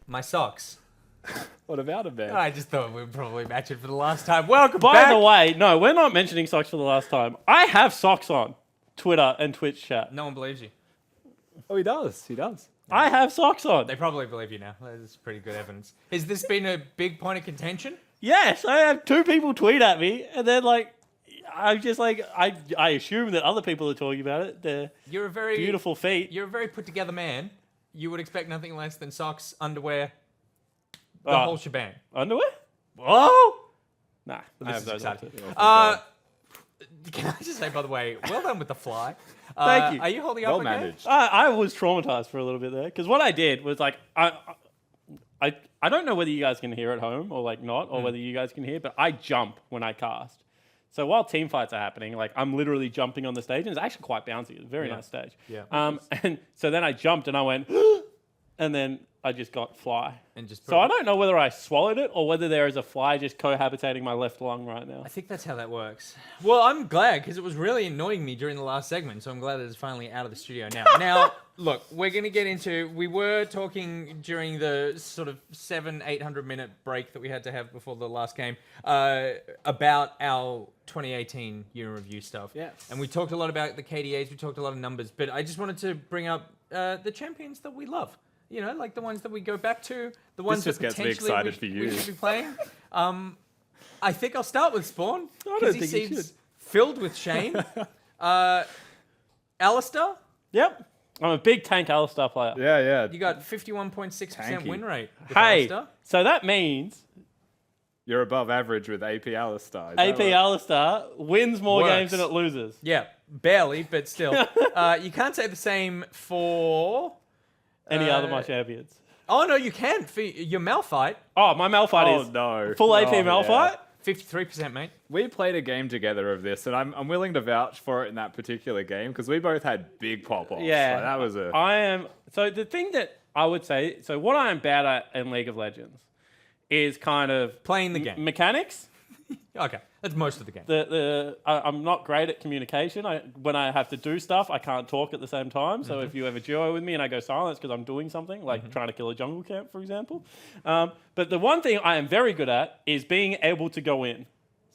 My socks. What about it, man? I just thought we'd probably match it for the last time. Welcome By back. the way, no, we're not mentioning socks for the last time. I have socks on Twitter and Twitch chat. No one believes you. Oh, he does. He does. I have socks on. They probably believe you now. That's pretty good evidence. Has this been a big point of contention? Yes, I have 2 people tweet at me, and then I'm just I assume that other people are talking about it. They're You're a very beautiful feet. You're a very put together man. You would expect nothing less than socks, underwear, the whole shebang. Underwear? Oh! Nah, I have is those exciting. on too. Can I just say, by the way, well done with the fly. Thank you. Are you holding up Well okay? managed. I was traumatized for a little bit there, because what I did was I don't know whether you guys can hear at home or not, or whether you guys can hear, but I jump when I cast. So while team fights are happening, I'm literally jumping on the stage, and it's actually quite bouncy. It's a very nice stage. Yeah. And so then I jumped, and I went, and then I just got fly. And just So I don't know whether I swallowed it or whether there is a fly just cohabitating my left lung right now. I think that's how that works. Well, I'm glad, because it was really annoying me during the last segment, so I'm glad that it's finally out of the studio now. Now, look, we're going to get into... We were talking during the sort of 800 minute break that we had to have before the last game about our 2018 year in review stuff. Yes. And we talked a lot about the KDAs, we talked a lot of numbers, but I just wanted to bring up the champions that we love. You know, like the ones that we go back to, the ones just that gets me potentially excited for you. we should be playing. I think I'll start with Spawn, don't because he think you seems should. filled with shame. Alistair, Yep. I'm a big Tank Alistar player. Yeah. you got 51.6% Tanky. win rate with Hey, Alistair. so that means You're above average with AP Alistar. AP Alistar wins more Works. games than it loses. Yeah, barely, but still. You can't say the same for... Any other my champions. Oh, no, you can. For your Malphite, Oh, my Malphite is no. full AP Oh, Malphite. 53%, mate. We played a game together of this, and I'm willing to vouch for it in that particular game because we both had big pop-offs. Yeah. Like, that was a... I am. So the thing that I would say, so what I am bad at in League of Legends is kind of Playing the game. mechanics. Okay, that's most of the game. I'm not great at communication. When I have to do stuff, I can't talk at the same time. So if you have a duo with me and I go silent, it's because I'm doing something, like trying to kill a jungle camp, for example. But the one thing I am very good at is being able to go in.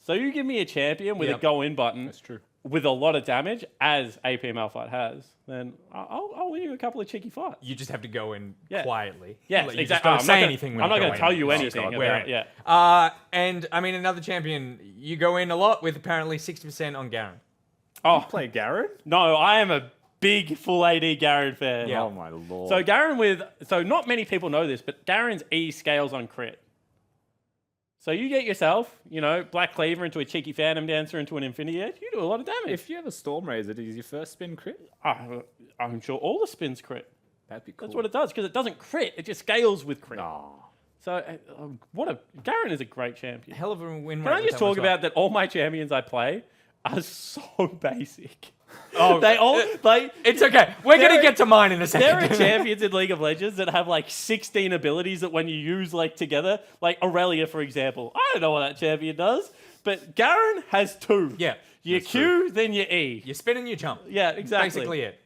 So you give me a champion with a go in button. That's true. With a lot of damage, as AP Malphite has, then I'll win you a couple of cheeky fights. You just have to go in Yeah. quietly. Yes, Like, you just exactly. don't say anything when I'm not you going go to tell in. you It's anything just like, about we're in. yeah. And I mean, another champion, you go in a lot with apparently 60% on Garen. Oh, Play Garen? no, I am a big full AD Garen fan. Yeah. Oh, my lord. So Garen so not many people know this, but Garen's E scales on crit. So you get yourself, Black Cleaver into a cheeky Phantom Dancer into an Infinity Edge, you do a lot of damage. If you have a Storm Razor, does your first spin crit? I'm sure all the spins crit. That'd be cool. That's what it does, because it doesn't crit, it just scales with crit. Aw. So Garen is a great champion. Hell of a win rate. Can I with just that one talk as well. about that all my champions I play are so basic. Oh, They all, it's okay. We're going to get to mine in a there are second. champions in League of Legends that have 16 abilities that when you use together, like Aurelia, for example. I don't know what that champion does, but Garen has 2. Yeah. Your That's Q, then your E. You spin and you jump. Yeah, exactly. Basically it.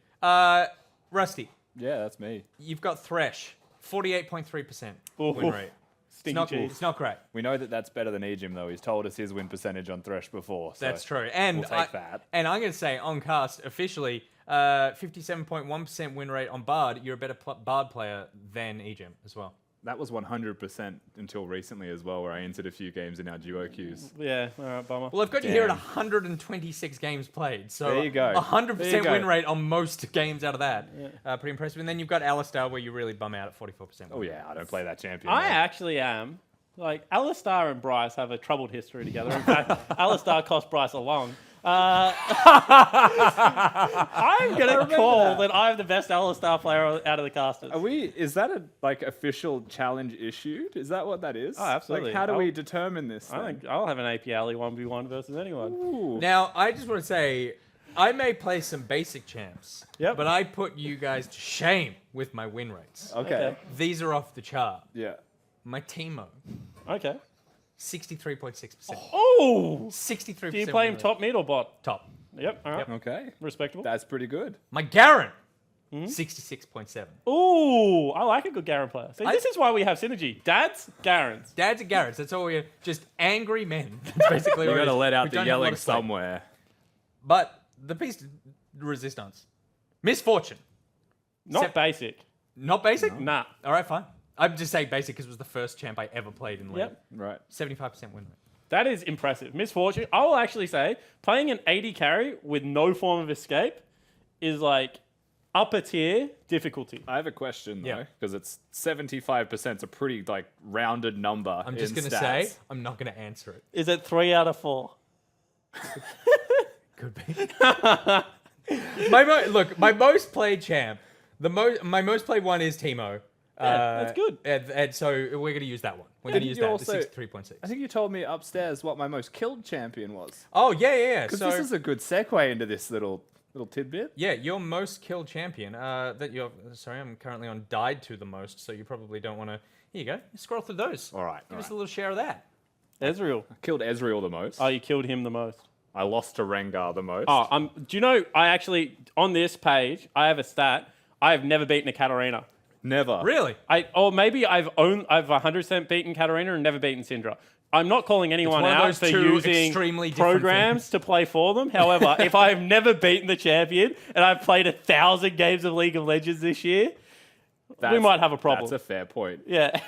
Rusty, Yeah, that's me. you've got Thresh, 48.3% Ooh. win rate. It's Stinky not, cheese. it's not great. We know that that's better than Ejim, though. He's told us his win percentage on Thresh before. So That's true. And we'll take that. And I'm going to say on cast officially, 57.1% win rate on Bard. You're a better Bard player than Ejim as well. That was 100% until recently as well, where I entered a few games in our duo queues. Yeah, all right, bummer. Well, I've got you here at Damn. 126 games played. So There you go. 100% There you go. win rate on most games out of that. Pretty impressive. And then you've got Alistair where you really bum out at 44%. Oh, yeah, I don't play that champion. I though. actually am. Alistar and Bryce have a troubled history together. In fact, Alistar cost Bryce a lung. I'm going to call that I'm the best Alistar player out of the casters. Is that a official challenge issued? Is that what that is? Oh, absolutely. How do we determine this? I think I'll have an AP Alley 1v1 versus anyone. Ooh. Now, I just want to say, I may play some basic champs, Yep. but I put you guys to shame with my win rates. Okay. These are off the chart. Yeah. My Teemo, Okay. 63.6%. Oh! 63%. Do you play him win rate. top, mid, or bot? Top. Yep. All right. Okay. Respectable. That's pretty good. My Garen, 66.7. Ooh, I like a good Garen player. See, this is why we have synergy. Dads, Garens. Dads and Garrett's. That's all we're just angry men. That's basically You what it got to is. let We out the don't have a lot yelling of sway. somewhere. But the piece de resistance. Misfortune. Not Except- basic. Not basic? Nah. All right, fine. I'd just say basic because it was the first champ I ever played in League. Yep. Right. 75% win rate. That is impressive. Misfortune. I will actually say playing an 80 carry with no form of escape is like upper tier difficulty. I have a question Yeah. though, because it's 75% is a pretty like rounded number. I'm just going to say, I'm not going to answer it. Is it 3 out of 4? Could be. My most played champ, my most played one is Teemo. Yeah, that's good. And so we're going to use that one. We're going to use you that, also- the 63.6. I think you told me upstairs what my most killed champion was. Oh, yeah. Because So, this is a good segue into this little tidbit. yeah, your most killed champion. Sorry, I'm currently on died to the most, so you probably don't want to. Here you go. Scroll through those. All right. Give us a little share of that. Ezreal. Killed Ezreal the most. Oh, you killed him the most. I lost to Rengar the most. Oh, do you know, I actually, on this page, I have a stat. I have never beaten a Katarina. Never. Really? Or maybe I've 100% beaten Katarina and never beaten Syndra. I'm not calling anyone one of out those for two using extremely different programs to play for them. However, if I have never beaten the champion and I've played 1,000 games of League of Legends this year, we might have a problem. That's a fair point. Yeah.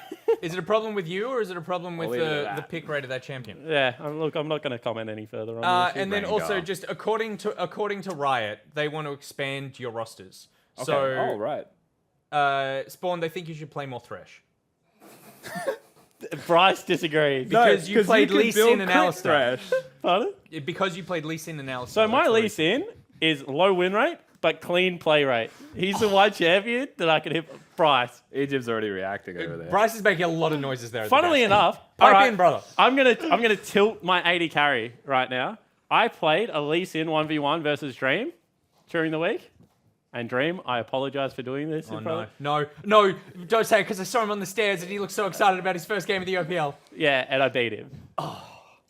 Is it a problem with you, or is it a problem with leave it at the that. pick rate of that champion? Yeah. Look, I'm not going to comment any further on this. And then Rengar. also, just according to Riot, they want to expand your rosters. Okay. So, oh, right. Spawn, they think you should play more Thresh. Bryce disagrees. Because you played Lee Sin and Alistar. Pardon? Because you played Lee Sin and Alistar. So my that's the Lee reason. Sin is low win rate, but clean play rate. He's the one champion that I can hit Bryce. Egypt's already reacting over there. Bryce is making a lot of noises there. at the Funnily desk. enough, Pipe all right, in, brother. I'm gonna tilt my 80 carry right now. I played a Lee Sin 1v1 versus Dream during the week. And Dream, I apologize for doing this. Oh, in front no. of- No, don't say it, because I saw him on the stairs and he looked so excited about his first game of the OPL. Yeah, and I beat him.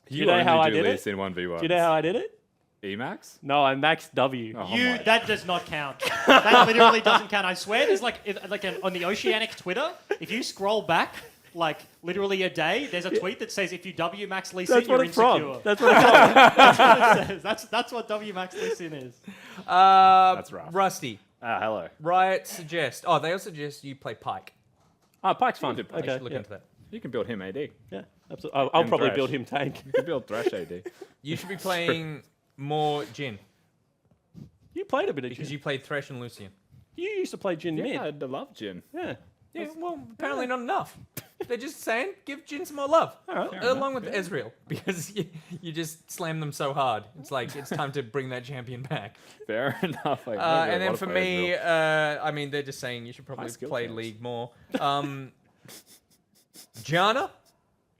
You know how I do did Lee it? Sin 1v1. Do you know how I did it? Emax? No, I maxed W. Oh, You my. that does not count. That literally doesn't count. I swear, there's on the Oceanic Twitter, if you scroll back like literally a day, there's a tweet that says if you W max Lee Sin, That's what you're it's insecure. from. That's what it's from. That's what it says. That's what W max Lee Sin is. That's rough. Rusty. Hello. Riot suggest. Oh, they also suggest you play Pike. Oh, Pike's fun. did Pike. I Okay, should look yeah. into that. You can build him AD. Yeah, absolutely. I'll And probably Thresh. build him tank. You can build Thresh AD. You should be playing more Jin, You played a bit of because Jin. you played Thresh and Lucian. You used to play Jin mid. Yeah, I love Jin. Yeah. Yeah, well, apparently not enough. They're just saying, give Jin some more love. Alright. Along with Ezreal, because you just slam them so hard. It's like, it's time to bring that champion back. Fair enough. Like, And then for me, I mean, they're just saying you should probably High skill play champs. League more. Janna?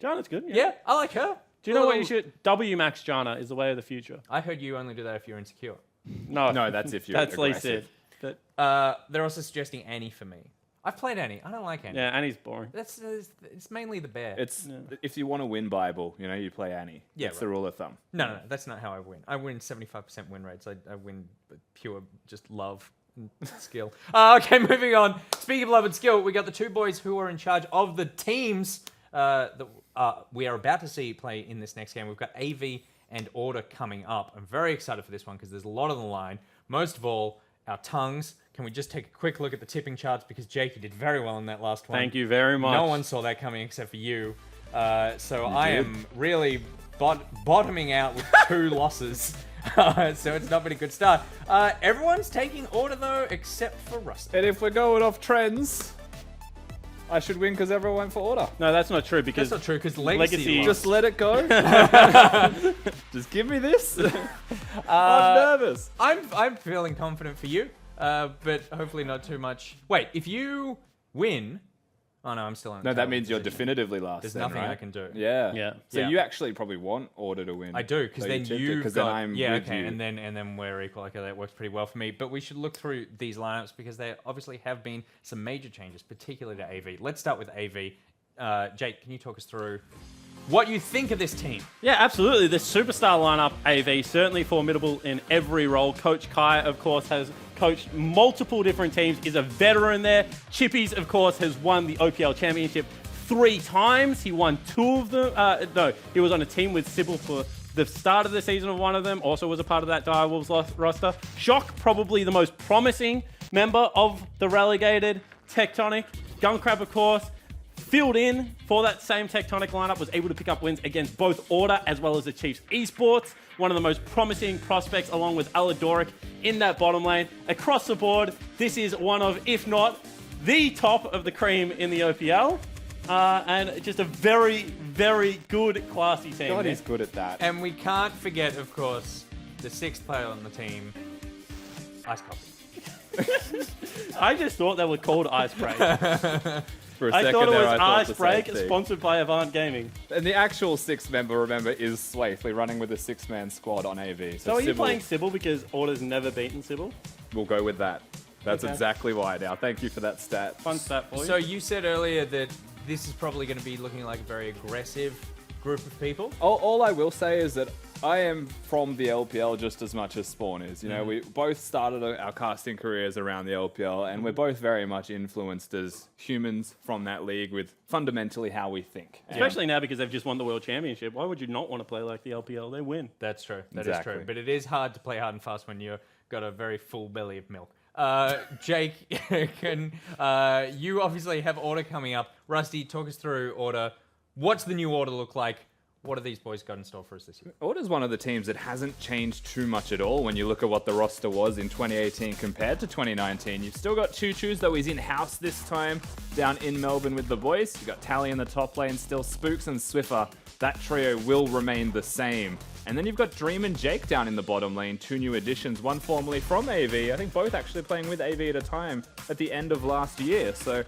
Jana's good. Yeah, I like her. Do you know what you should? W max Jana is the way of the future. I heard you only do that if you're insecure. No. No, that's if you're That's Lee aggressive. Sid. But, They're also suggesting Annie for me. I've played Annie. I don't like Annie. yeah, Annie's boring. It's mainly the bear. It's if you want to win Bible, you play Annie. Yeah, That's the rule of thumb. No, that's not how I win. I win 75% win rates. I win with pure just love and skill. Okay, moving on. Speaking of love and skill, we got the two boys who are in charge of the teams that we are about to see play in this next game. We've got AV and Order coming up. I'm very excited for this one because there's a lot on the line. Most of all, our tongues. Can we just take a quick look at the tipping charts, because Jakey did very well in that last one. Thank you very much. No one saw that coming except for you. So I am really bottoming out with 2 losses. So it's not been a good start. Everyone's taking Order, though, except for Rusty. And if we're going off trends, I should win because everyone went for Order. No, that's not true because That's not true, because Legacy- Legacy lost. Just let it go. Just give me this. I'm nervous. I'm feeling confident for you, but hopefully not too much. Wait, if you win... Oh, no, I'm still in a No, that terrible means you're position. definitively last. There's then, nothing I right? can do. Yeah. Yeah. So Yeah. you actually probably want Order to win. I do, because So then tipped it, you've 'cause got... then I'm yeah, with okay, you. and then we're equal. Okay, that works pretty well for me. But we should look through these lineups, because there obviously have been some major changes, particularly to AV. Let's start with AV. Jake, can you talk us through what you think of this team? Yeah, absolutely. The superstar lineup, AV, certainly formidable in every role. Coach Kai, of course, has coached multiple different teams, is a veteran there. Chippies, of course, has won the OPL Championship 3 times. He won 2 of them. No, he was on a team with Sybil for the start of the season of one of them. Also was a part of that Direwolves roster. Shock, probably the most promising member of the relegated Tectonic. Gunkrab, of course, filled in for that same Tectonic lineup, was able to pick up wins against both Order as well as the Chiefs Esports. One of the most promising prospects, along with Aladoric, in that bottom lane. Across the board, this is one of, if not the top of the cream in the OPL. And just a very, very good, classy team. God, he's good at that. And we can't forget, of course, the 6th player on the team, Ice Coffee. I just thought they were called Ice Break. For a I second thought it there, was I thought Ice the Break, same thing. sponsored by Avant Gaming. And the actual 6th member, remember, is Swaithley running with a 6-man squad on AV. So are you Sybil playing Sybil because Order's never beaten Sybil? We'll go with that. That's Okay. exactly why now. Thank you for that stat. Fun stat for you. So you said earlier that this is probably going to be looking like a very aggressive group of people. All I will say is that I am from the LPL just as much as Spawn is. You know, we both started our casting careers around the LPL, and we're both very much influenced as humans from that league with fundamentally how we think. Especially now because they've just won the World Championship. Why would you not want to play like the LPL? They win. That's true. That is Exactly. true. But it is hard to play hard and fast when you've got a very full belly of milk. Jake, you obviously have Order coming up. Rusty, talk us through Order. What's the new Order look like? What have these boys got in store for us this year? Order's one of the teams that hasn't changed too much at all when you look at what the roster was in 2018 compared to 2019. You've still got Choo Choo's, though he's in-house this time, down in Melbourne with the boys. You've got Tally in the top lane, still Spooks and Swiffer. That trio will remain the same. And then you've got Dream and Jake down in the bottom lane, 2 new additions, one formerly from AV. I think both actually playing with AV at a time at the end of last year. So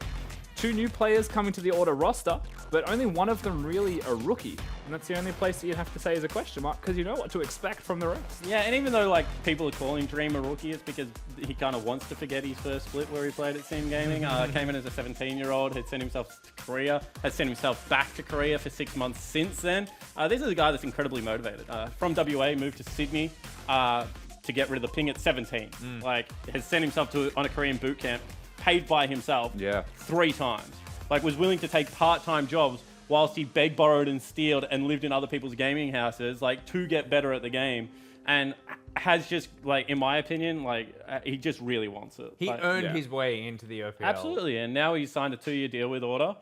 2 new players coming to the Order roster, but only one of them really a rookie. And that's the only place that you'd have to say is a question mark, because you know what to expect from the rest. Yeah, and even though like people are calling Dream a rookie, it's because he kind of wants to forget his first split where he played at Team Gaming. Came in as a 17-year-old, had sent himself to Korea, has sent himself back to Korea for 6 months since then. This is a guy that's incredibly motivated. From WA, moved to Sydney to get rid of the ping at 17. Like, has sent himself on a Korean boot camp, paid by himself 3 times. Like, was willing to take part-time jobs whilst he begged, borrowed, and stealed and lived in other people's gaming houses, like, to get better at the game. And has just, like, in my opinion, like, he just really wants it. He Like, earned his way into the OPL. absolutely, and now he's signed a 2-year deal with Order.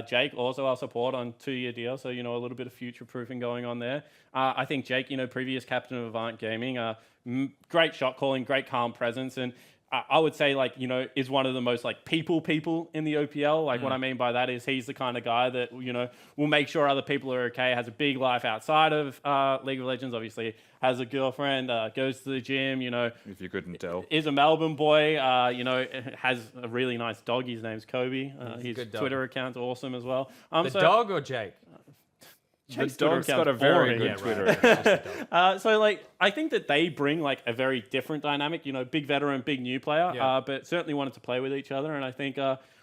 Jake, also our support on 2-year deal, so, you know, a little bit of future-proofing going on there. I think Jake, you know, previous captain of Avant Gaming, great shot calling, great calm presence, and I would say, like, you know, is one of the most, like, people in the OPL. Like, what I mean by that is he's the kind of guy that, you know, will make sure other people are okay, has a big life outside of League of Legends, obviously, has a girlfriend, goes to the gym, you know. If you couldn't tell. Is a Melbourne boy, you know, has a really nice dog. His name's Kobe. His good dog. Twitter account's awesome as well. The dog or Jake? The Jake's Twitter dog's got a account's very boring. good Yeah, Twitter right. account. Just the dog. So, like, I think that they bring, like, a very different dynamic, you know, big veteran, big new player, Yeah. but certainly wanted to play with each other, and I think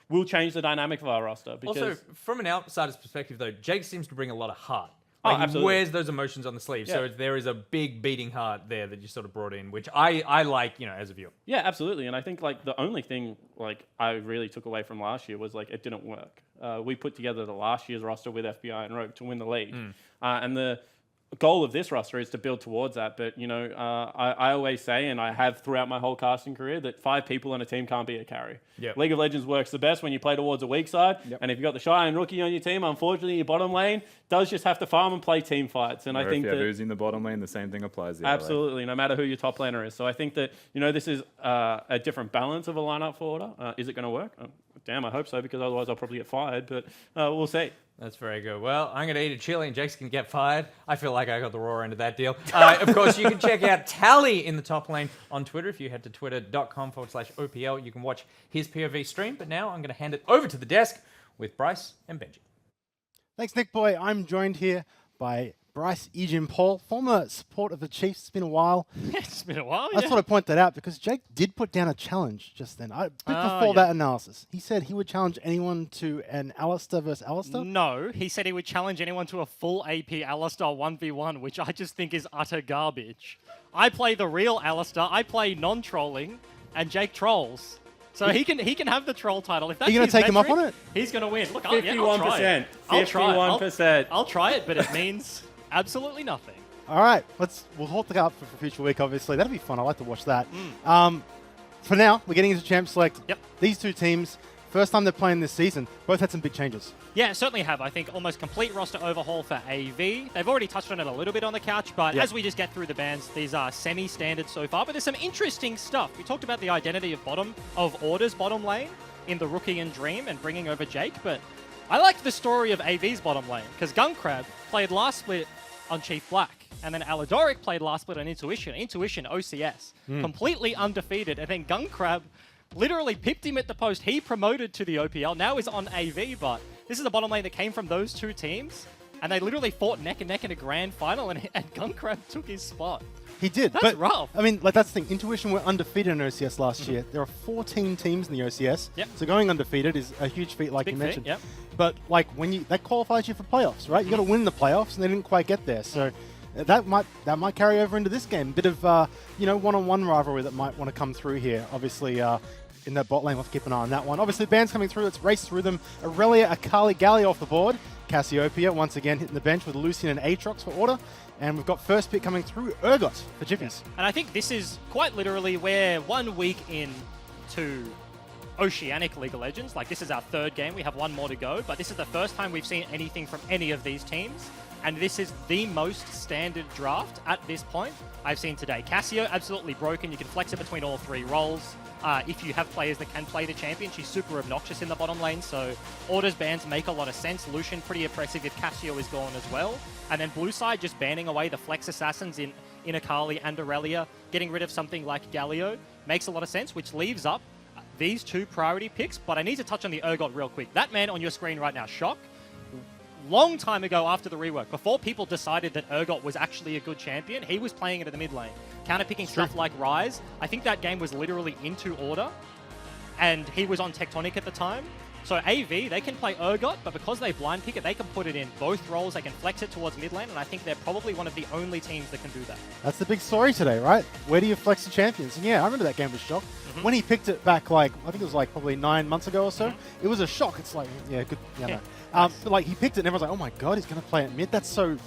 will change the dynamic of our roster. Because Also, from an outsider's perspective, though, Jake seems to bring a lot of heart. Oh, Like, he absolutely. wears those emotions on the sleeve, so Yeah. there is a big beating heart there that you sort of brought in, which I like, you know, as a viewer. yeah, absolutely. And I think, like, the only thing, like, I really took away from last year was, like, it didn't work. We put together the last year's roster with FBI and Rogue to win the league. And the goal of this roster is to build towards that. But, you know, I always say, and I have throughout my whole casting career, that 5 people on a team can't be a carry. Yep. League of Legends works the best when you play towards a weak side. And if you've got the Shy and Rookie on your team, unfortunately, your bottom lane does just have to farm and play team fights. And Or I think if you're that... losing the bottom lane, the same thing applies the other way. Absolutely, no matter who your top laner is. So I think that, you know, this is a different balance of a lineup for Order. Is it going to work? Damn, I hope so, because otherwise I'll probably get fired, but we'll see. That's very good. Well, I'm going to eat a chili and Jake's going to get fired. I feel like I got the raw end of that deal. Of course, you can check out Tally in the top lane on Twitter. If you head to twitter.com/OPL, you can watch his POV stream. But now I'm going to hand it over to the desk with Bryce and Benji. Thanks, Nick Boy. I'm joined here by Bryce, Eugene Paul, former support of the Chiefs. It's been a while. It's been a while. I just want to point that out because Jake did put down a challenge just then. Before yeah. that analysis, he said he would challenge anyone to an Alistair versus Alistair. No, he said he would challenge anyone to a full AP Alistair 1v1, which I just think is utter garbage. I play the real Alistair. I play non-trolling. and Jake trolls. So he can have the troll title. If that's Are you going his to take him up metric, on it? He's going to win. Look, I'll try 51%. it. I'll try it. 51%. I'll try it, but it means absolutely nothing. All right, we'll hold the up for future week, obviously. That'll be fun. I like to watch that. For now, we're getting into Champ Select. Yep. These two teams, first time they're playing this season, both had some big changes. Yeah, certainly have. I think almost complete roster overhaul for AV. They've already touched on it a little bit on the couch, but Yeah. as we just get through the bans, these are semi-standard so far. But there's some interesting stuff. We talked about the identity of Order's bottom lane in the Rookie and Dream and bringing over Jake, but I like the story of AV's bottom lane because Gunkrab played last split on Chief Black. And then Aladoric played last split on Intuition. Intuition OCS. Completely undefeated. And then Gunkrab literally pipped him at the post. He promoted to the OPL. Now he's on AV, but this is the bottom lane that came from those two teams. And they literally fought neck and neck in a grand final, and Gunkrab took his spot. He did. That's but, rough. I mean, like that's the thing. Intuition were undefeated in OCS last year. There are 14 teams in the OCS. Yep. So going undefeated is a huge feat, like Big you feat, mentioned. yep. But like that qualifies you for playoffs, right? You got to win the playoffs, and they didn't quite get there. So that might carry over into this game. Bit of one-on-one rivalry that might want to come through here. Obviously, in that bot lane, we'll have to keep an eye on that one. Obviously, the bands coming through. Let's race through them. Aurelia, Akali, Galio off the board. Cassiopeia once again hitting the bench with Lucian and Aatrox for Order. And we've got first pick coming through, Urgot for Jiffies. And I think this is quite literally where 1 week into Oceanic League of Legends, like this is our third game, we have one more to go, but this is the first time we've seen anything from any of these teams. And this is the most standard draft at this point I've seen today. Cassio, absolutely broken. You can flex it between all three roles. If you have players that can play the champion, she's super obnoxious in the bottom lane, so Order's bans make a lot of sense. Lucian, pretty oppressive if Cassio is gone as well. And then blue side, just banning away the flex assassins in Akali and Aurelia, getting rid of something like Galio, makes a lot of sense, which leaves up these two priority picks. But I need to touch on the Urgot real quick. That man on your screen right now, Shock, long time ago after the rework, before people decided that Urgot was actually a good champion, he was playing it in the mid lane, counterpicking stuff like Ryze. I think that game was literally into Order, and he was on Tectonic at the time. So AV, they can play Urgot, but because they blind pick it, they can put it in both roles, they can flex it towards mid lane, and I think they're probably one of the only teams that can do that. That's the big story today, right? Where do you flex the champions? And yeah, I remember that game was shock. When he picked it back, like, I think it was like probably 9 months ago or so, it was a shock. It's like, yeah, good. Yeah, Yeah. no. But like he picked it and everyone's like, oh my God, he's going to play it mid. That's so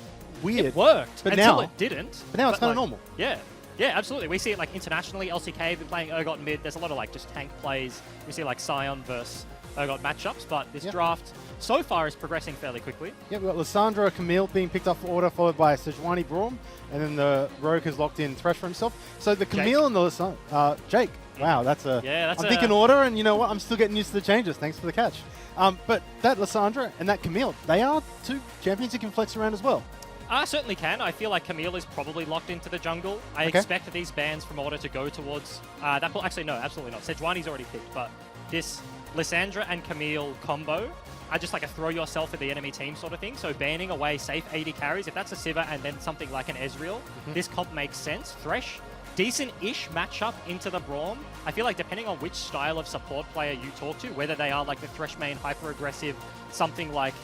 weird. It worked But until now- it didn't. But now it's kind of like, normal. Yeah. Yeah, absolutely. We see it like internationally. LCK have been playing Urgot mid. There's a lot of like just tank plays. We see like Sion versus Urgot matchups, but this draft so far is progressing fairly quickly. Yeah, we've got Lissandra Camille being picked up for Order, followed by Sejuani Braum, and then the Rogue has locked in Thresh for himself. So the Camille and the Lissandra, Jake. Wow, that's a. Yeah, that's I'm thinking a- Order, and you know what? I'm still getting used to the changes. Thanks for the catch. But that Lissandra and that Camille, they are two champions who can flex around as well. I certainly can. I feel like Camille is probably locked into the jungle. I Okay. expect these bans from Order to go towards that. Actually, no, absolutely not. Sejuani's already picked, but this Lissandra and Camille combo, I just like a throw yourself at the enemy team sort of thing. So banning away safe 80 carries, if that's a Sivir and then something like an Ezreal, this comp makes sense. Thresh, decent-ish matchup into the Braum. I feel like depending on which style of support player you talk to, whether they are like the Thresh main hyper-aggressive, something like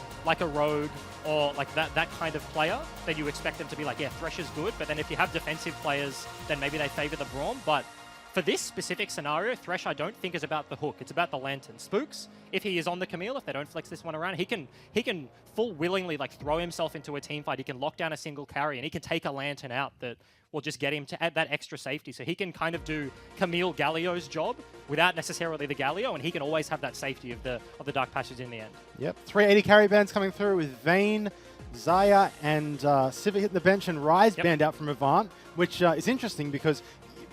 a Rogue, or like that kind of player, then you expect them to be like, yeah, Thresh is good, but then if you have defensive players, then maybe they favor the Braum. But for this specific scenario, Thresh I don't think is about the hook, it's about the Lantern. Spooks, if he is on the Camille, if they don't flex this one around, he can full willingly like throw himself into a team fight, he can lock down a single carry, and he can take a Lantern out that will just get him to add that extra safety. So he can kind of do Camille Galio's job without necessarily the Galio, and he can always have that safety of the Dark Passage in the end. Yep, 380 carry bands coming through with Vayne, Zaya, and Sivir hitting the bench, and Ryze banned out from Avant, which is interesting because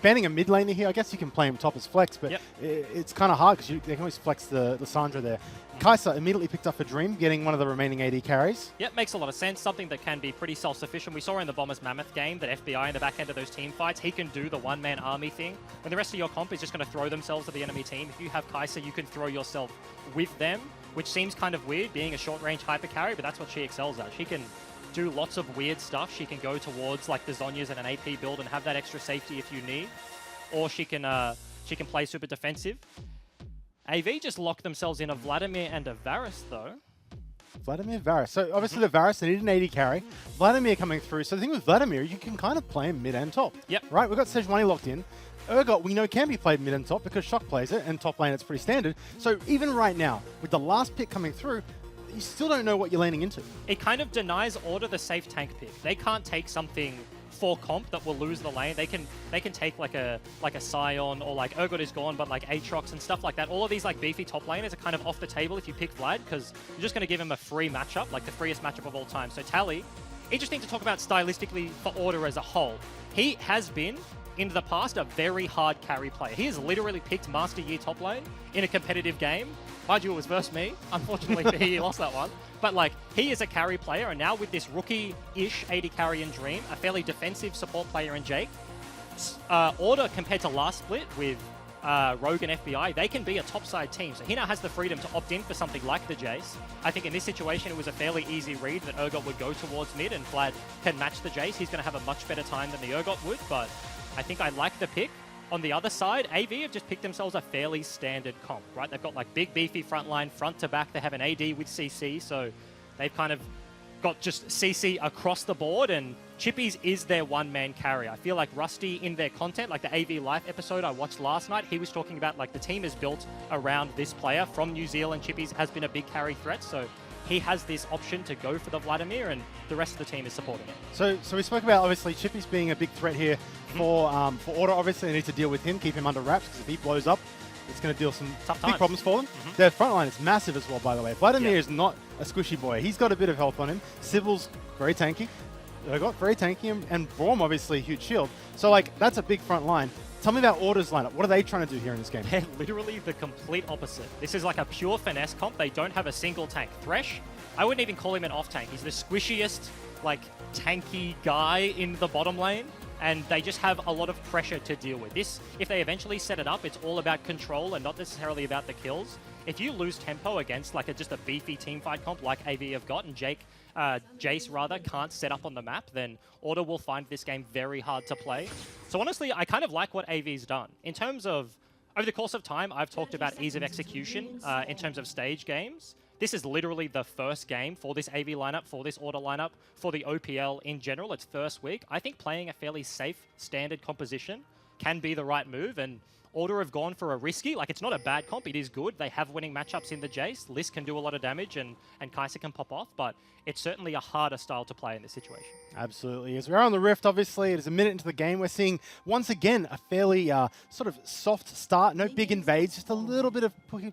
banning a mid laner here, I guess you can play him top as flex, but it's kind of hard because they can always flex the Lissandra there. Kai'Sa immediately picked up a Dream, getting one of the remaining 80 carries. Yep, makes a lot of sense. Something that can be pretty self-sufficient. We saw in the Bombers Mammoth game that FBI in the back end of those team fights, he can do the one-man army thing. When the rest of your comp is just going to throw themselves at the enemy team, if you have Kai'Sa, you can throw yourself with them, which seems kind of weird, being a short-range hyper carry, but that's what she excels at. She can do lots of weird stuff. She can go towards like the Zhonya's and an AP build and have that extra safety if you need. Or she can play super defensive. AV just locked themselves in a Vladimir and a Varus, though. Vladimir, Varus. So obviously the Varus, they need an 80 carry. Vladimir coming through. So the thing with Vladimir, you can kind of play him mid and top. Yep. Right, we've got Sejuani locked in. Urgot, we know, can be played mid and top because Shock plays it, and top lane it's pretty standard. So even right now, with the last pick coming through, you still don't know what you're laning into. It kind of denies Order the safe tank pick. They can't take something for comp that will lose the lane. They can take like a Scion, or like Urgot is gone, but like Aatrox and stuff like that. All of these like beefy top laners are kind of off the table if you pick Vlad, because you're just going to give him a free matchup, like the freest matchup of all time. So Tally, interesting to talk about stylistically for Order as a whole. He has been, in the past, a very hard carry player. He has literally picked Master Yi top lane in a competitive game. Mind you, it was versus me. Unfortunately for he lost that one. But like, he is a carry player, and now with this rookie-ish AD carry in Dream, a fairly defensive support player in Jake, Order compared to last split with Rogue and FBI, they can be a top-side team. So he now has the freedom to opt in for something like the Jace. I think in this situation, it was a fairly easy read that Urgot would go towards mid, and Vlad can match the Jace. He's going to have a much better time than the Urgot would, but I think I like the pick. On the other side, AV have just picked themselves a fairly standard comp, right? They've got like big, beefy front line, front to back. They have an AD with CC, so they've kind of got just CC across the board, and Chippies is their one-man carry. I feel like Rusty in their content, like the AV Life episode I watched last night, he was talking about like the team is built around this player from New Zealand. Chippies has been a big carry threat, so he has this option to go for the Vladimir, and the rest of the team is supporting it. So we spoke about, obviously, Chippies being a big threat here for Order. Obviously, they need to deal with him, keep him under wraps, because if he blows up, it's going to deal some Tough big times. problems for them. Their front line is massive as well, by the way. Vladimir is not a squishy boy. He's got a bit of health on him. Sybil's very tanky. Urgot, very tanky, and Braum, obviously, huge shield. So, like, that's a big front line. Tell me about Order's lineup. What are they trying to do here in this game? They're literally the complete opposite. This is like a pure finesse comp. They don't have a single tank. Thresh, I wouldn't even call him an off-tank. He's the squishiest, like, tanky guy in the bottom lane, and they just have a lot of pressure to deal with. This, if they eventually set it up, it's all about control and not necessarily about the kills. If you lose tempo against like just a beefy teamfight comp like AV have got, and Jace rather can't set up on the map, then Order will find this game very hard to play. So honestly, I kind of like what AV's done. In terms of, over the course of time, I've talked about ease of execution in terms of stage games. This is literally the first game for this AV lineup, for this Order lineup, for the OPL in general. It's first week. I think playing a fairly safe, standard composition can be the right move, and Order have gone for a risky, like it's not a bad comp, it is good. They have winning matchups in the Jace. Liz can do a lot of damage, and Kai'Sa can pop off, but it's certainly a harder style to play in this situation. Absolutely. As we're on the Rift, obviously, it is a minute into the game. We're seeing, once again, a fairly sort of soft start. No big invades, just a little bit of poking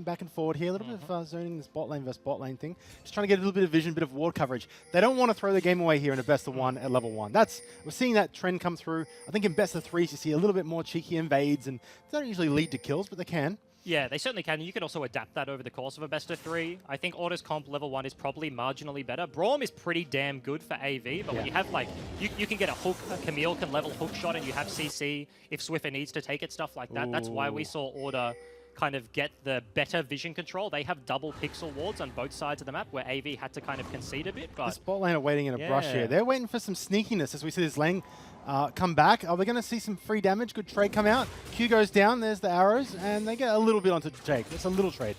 back and forward here, a little bit of zoning this bot lane versus bot lane thing. Just trying to get a little bit of vision, bit of ward coverage. They don't want to throw the game away here in a best of one at level 1. We're seeing that trend come through. I think in best of 3s you see a little bit more cheeky invades, and they don't usually lead to kills, but they can. Yeah, they certainly can. You can also adapt that over the course of a best of 3. I think Order's comp level 1 is probably marginally better. Braum is pretty damn good for AV, but when you have like, you can get a hook, a Camille can level hook shot, and you have CC if Swiffer needs to take it, stuff like that. That's why we saw Order kind of get the better vision control. They have double pixel wards on both sides of the map, where AV had to kind of concede a bit. But this bot lane are waiting in a brush here. They're waiting for some sneakiness as we see this lane come back. Are we going to see some free damage? Good trade come out. Q goes down. There's the arrows, and they get a little bit onto Jake. It's a little trade.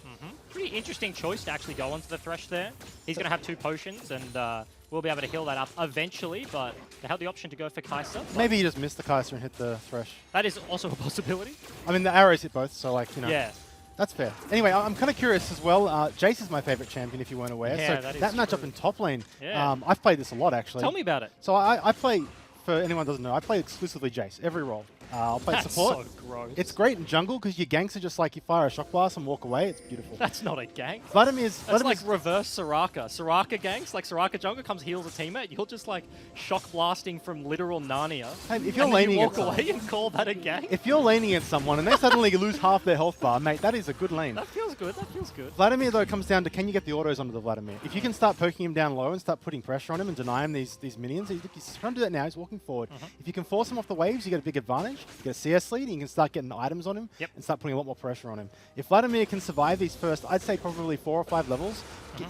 Pretty interesting choice to actually go onto the Thresh there. He's going to have 2 potions, and we'll be able to heal that up eventually, but they have the option to go for Kai'Sa. Maybe he just missed the Kai'Sa and hit the Thresh. That is also a possibility. I mean, the arrows hit both, so like, you know. Yeah. That's fair. Anyway, I'm kind of curious as well. Jace is my favorite champion, if you weren't aware. Yeah, so that is matchup true. in top lane, Yeah. I've played this a lot, actually. Tell me about it. So I play, for anyone who doesn't know, I play exclusively Jace, every role. I'll play That's support. so gross. It's great in jungle because your ganks are just like you fire a shock blast and walk away. It's beautiful. That's not a gank. Vladimir's That's like reverse Soraka. Soraka ganks, like Soraka jungle comes heals a teammate. You're just like shock blasting from literal Narnia. Hey, if you're and then laning you walk at someone, away and call that a gank. if you're laning at someone and they suddenly lose half their health bar, mate, that is a good lane. That feels good. That feels good. Vladimir, though, comes down to can you get the autos onto the Vladimir? If you can start poking him down low and start putting pressure on him and deny him these minions, he's trying to do that now. He's walking forward. If you can force him off the waves, you get a big advantage. You get a CS lead, and you can start getting items on him and start putting a lot more pressure on him. If Vladimir can survive these first, I'd say probably 4 or 5 levels,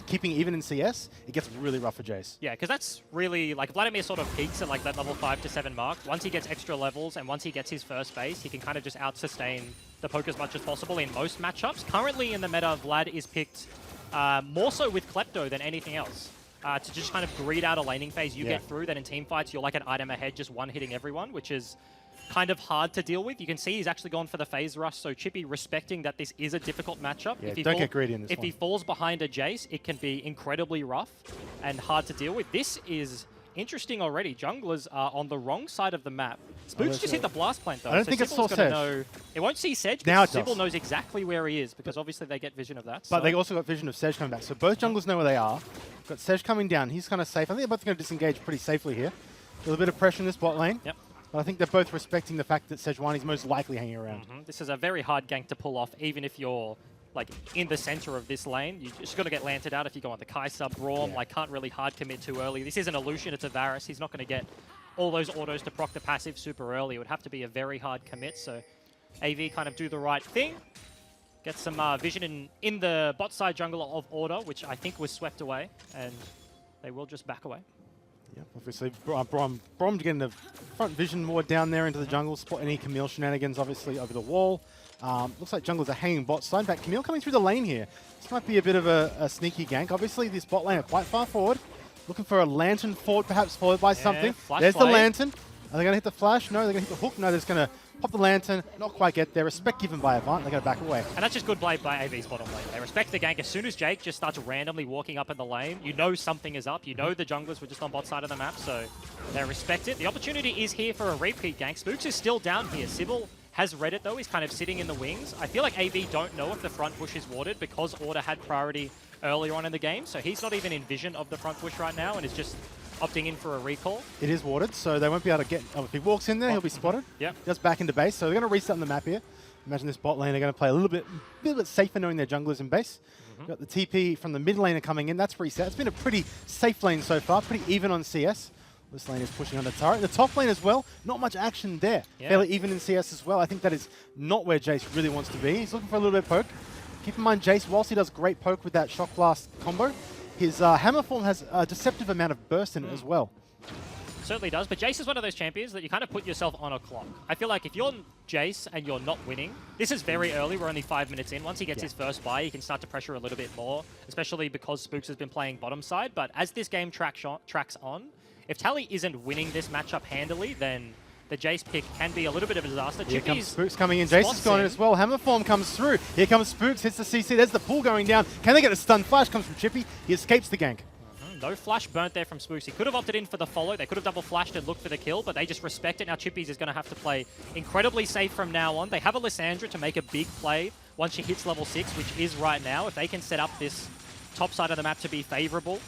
keeping even in CS, it gets really rough for Jace. Yeah, because that's really, like, Vladimir sort of peaks at, like, that level 5 to 7 mark. Once he gets extra levels and once he gets his first base, he can kind of just out-sustain the poke as much as possible in most matchups. Currently in the meta, Vlad is picked more so with Klepto than anything else. To just kind of greed out a laning phase you get through, then in team fights, you're like an item ahead, just one-hitting everyone, which is kind of hard to deal with. You can see he's actually gone for the phase rush, so Chippy respecting that this is a difficult matchup. Yeah, don't get greedy in this If one. he falls behind a Jace, it can be incredibly rough and hard to deal with. This is interesting already. Junglers are on the wrong side of the map. Spooks just hit the blast plant though. I don't think it's saw Sybil's gonna Sedge. know. It won't see Sedge Now because it does. Sybil knows exactly where he is because obviously they get vision of that. But so. they also got vision of Sedge coming back. So both junglers know where they are. Got Sedge coming down. He's kind of safe. I think they're both going to disengage pretty safely here. A little bit of pressure in this bot lane. Yep. But I think they're both respecting the fact that Sejuani's most likely hanging around. This is a very hard gank to pull off, even if you're like in the center of this lane. You just got to get lanted out if you go on the Kai'Sa, Braum. Yeah. Like, can't really hard commit too early. This isn't a Lucian, it's a Varus. He's not going to get all those autos to proc the passive super early. It would have to be a very hard commit, so AV kind of do the right thing. Get some vision in the bot side jungle of Order, which I think was swept away, and they will just back away. Yeah, obviously, Braum getting the front vision more down there into the jungle, spot any Camille shenanigans, obviously, over the wall. Looks like junglers are hanging bot side. In fact, Camille coming through the lane here. This might be a bit of a sneaky gank. Obviously, this bot lane are quite far forward. Looking for a lantern forward, perhaps followed by something. There's the play. lantern. Are they going to hit the flash? No. They're going to hit the hook? No, they're just going to pop the lantern. Not quite get there. Respect given by Avant. They're going to back away. And that's just good play by AV's bottom lane. They respect the gank. As soon as Jake just starts randomly walking up in the lane, you know something is up. You know the junglers were just on bot side of the map, so they respect it. The opportunity is here for a repeat gank. Spooks is still down here. Sybil has read it though. He's kind of sitting in the wings. I feel like AV don't know if the front bush is warded because Order had priority earlier on in the game, so he's not even in vision of the front bush right now and is just opting in for a recall. It is warded, so they won't be able to get... Oh, if he walks in there, he'll be spotted. Yeah. Just back into base, so they're going to reset on the map here. Imagine this bot lane, they're going to play a little bit safer knowing their junglers in base. Got the TP from the mid laner coming in, that's reset. It's been a pretty safe lane so far, pretty even on CS. This lane is pushing on the turret. The top lane as well, not much action there. Yeah. Fairly even in CS as well. I think that is not where Jace really wants to be. He's looking for a little bit of poke. Keep in mind, Jace, whilst he does great poke with that Shock Blast combo, his Hammer Form has a deceptive amount of burst in it as well. Certainly does, but Jace is one of those champions that you kind of put yourself on a clock. I feel like if you're Jace and you're not winning, this is very early, we're only 5 minutes in. Once he gets his first buy, he can start to pressure a little bit more, especially because Spooks has been playing bottom side. But as this game tracks on, if Tally isn't winning this matchup handily, then the Jace pick can be a little bit of a disaster. Here comes Chippy's Spooks coming in. Jace is going as well. Hammer Form comes through. Here comes Spooks, hits the CC. There's the pull going down. Can they get a stun flash? Comes from Chippy. He escapes the gank. No flash burnt there from Spooks. He could have opted in for the follow. They could have double flashed and looked for the kill, but they just respect it. Now Chippy's is going to have to play incredibly safe from now on. They have a Lysandra to make a big play once she hits level 6, which is right now. If they can set up this top side of the map to be favorable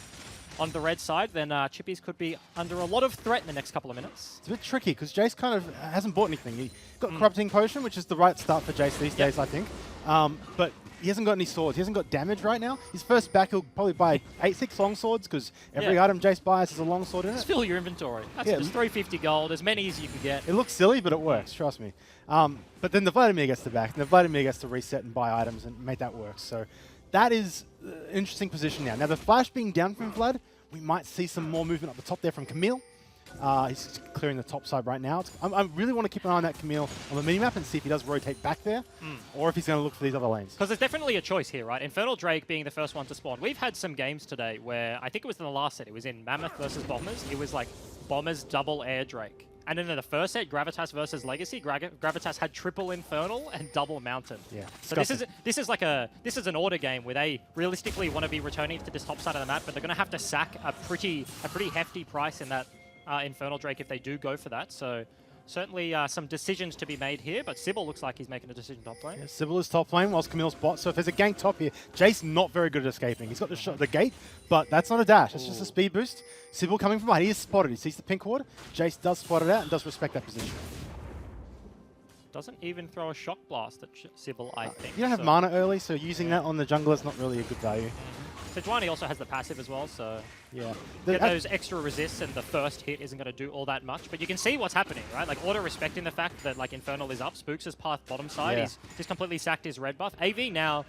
on the red side, then Chippy's could be under a lot of threat in the next couple of minutes. It's a bit tricky because Jace kind of hasn't bought anything. He got Corrupting Potion, which is the right start for Jace these days, I think. But he hasn't got any swords. He hasn't got damage right now. His first back, he'll probably buy 6 long swords because every item Jace buys has a long sword in it. Just fill your inventory. That's Yeah. just 350 gold, as many as you can get. It looks silly, but it works, trust me. But then the Vladimir gets the back, and the Vladimir gets to reset and buy items and make that work. So that is an interesting position now. Now, the flash being down from Vlad, we might see some more movement up the top there from Camille. He's clearing the top side right now. I really want to keep an eye on that Camille on the minimap and see if he does rotate back there, or if he's going to look for these other lanes. Because there's definitely a choice here, right? Infernal Drake being the first one to spawn. We've had some games today where, I think it was in the last set, it was in Mammoth versus Bombers. It was like Bombers double Air Drake. And then in the first set, Gravitas versus Legacy, Gravitas had triple Infernal and double Mountain. Yeah. So this is an order game where they realistically want to be returning to this top side of the map, but they're going to have to sack a pretty hefty price in that Infernal Drake if they do go for that. So certainly some decisions to be made here, but Sybil looks like he's making a decision top lane. Yeah, Sybil is top lane whilst Camille's bot. So if there's a gank top here, Jace not very good at escaping. He's got the shot, the gate, but that's not a dash. It's just a speed boost. Sybil coming from behind. He is spotted. He sees the pink ward. Jace does spot it out and does respect that position. Doesn't even throw a shock blast at Sybil, I think. You don't have so. mana early, so using that on the jungler is not really a good value. Sejuani also has the passive as well, so Yeah. get those extra resists and the first hit isn't going to do all that much. But you can see what's happening, right? Like, Order respecting the fact that, like, Infernal is up. Spooks has path bottom side. Yeah. He's just completely sacked his red buff. AV now,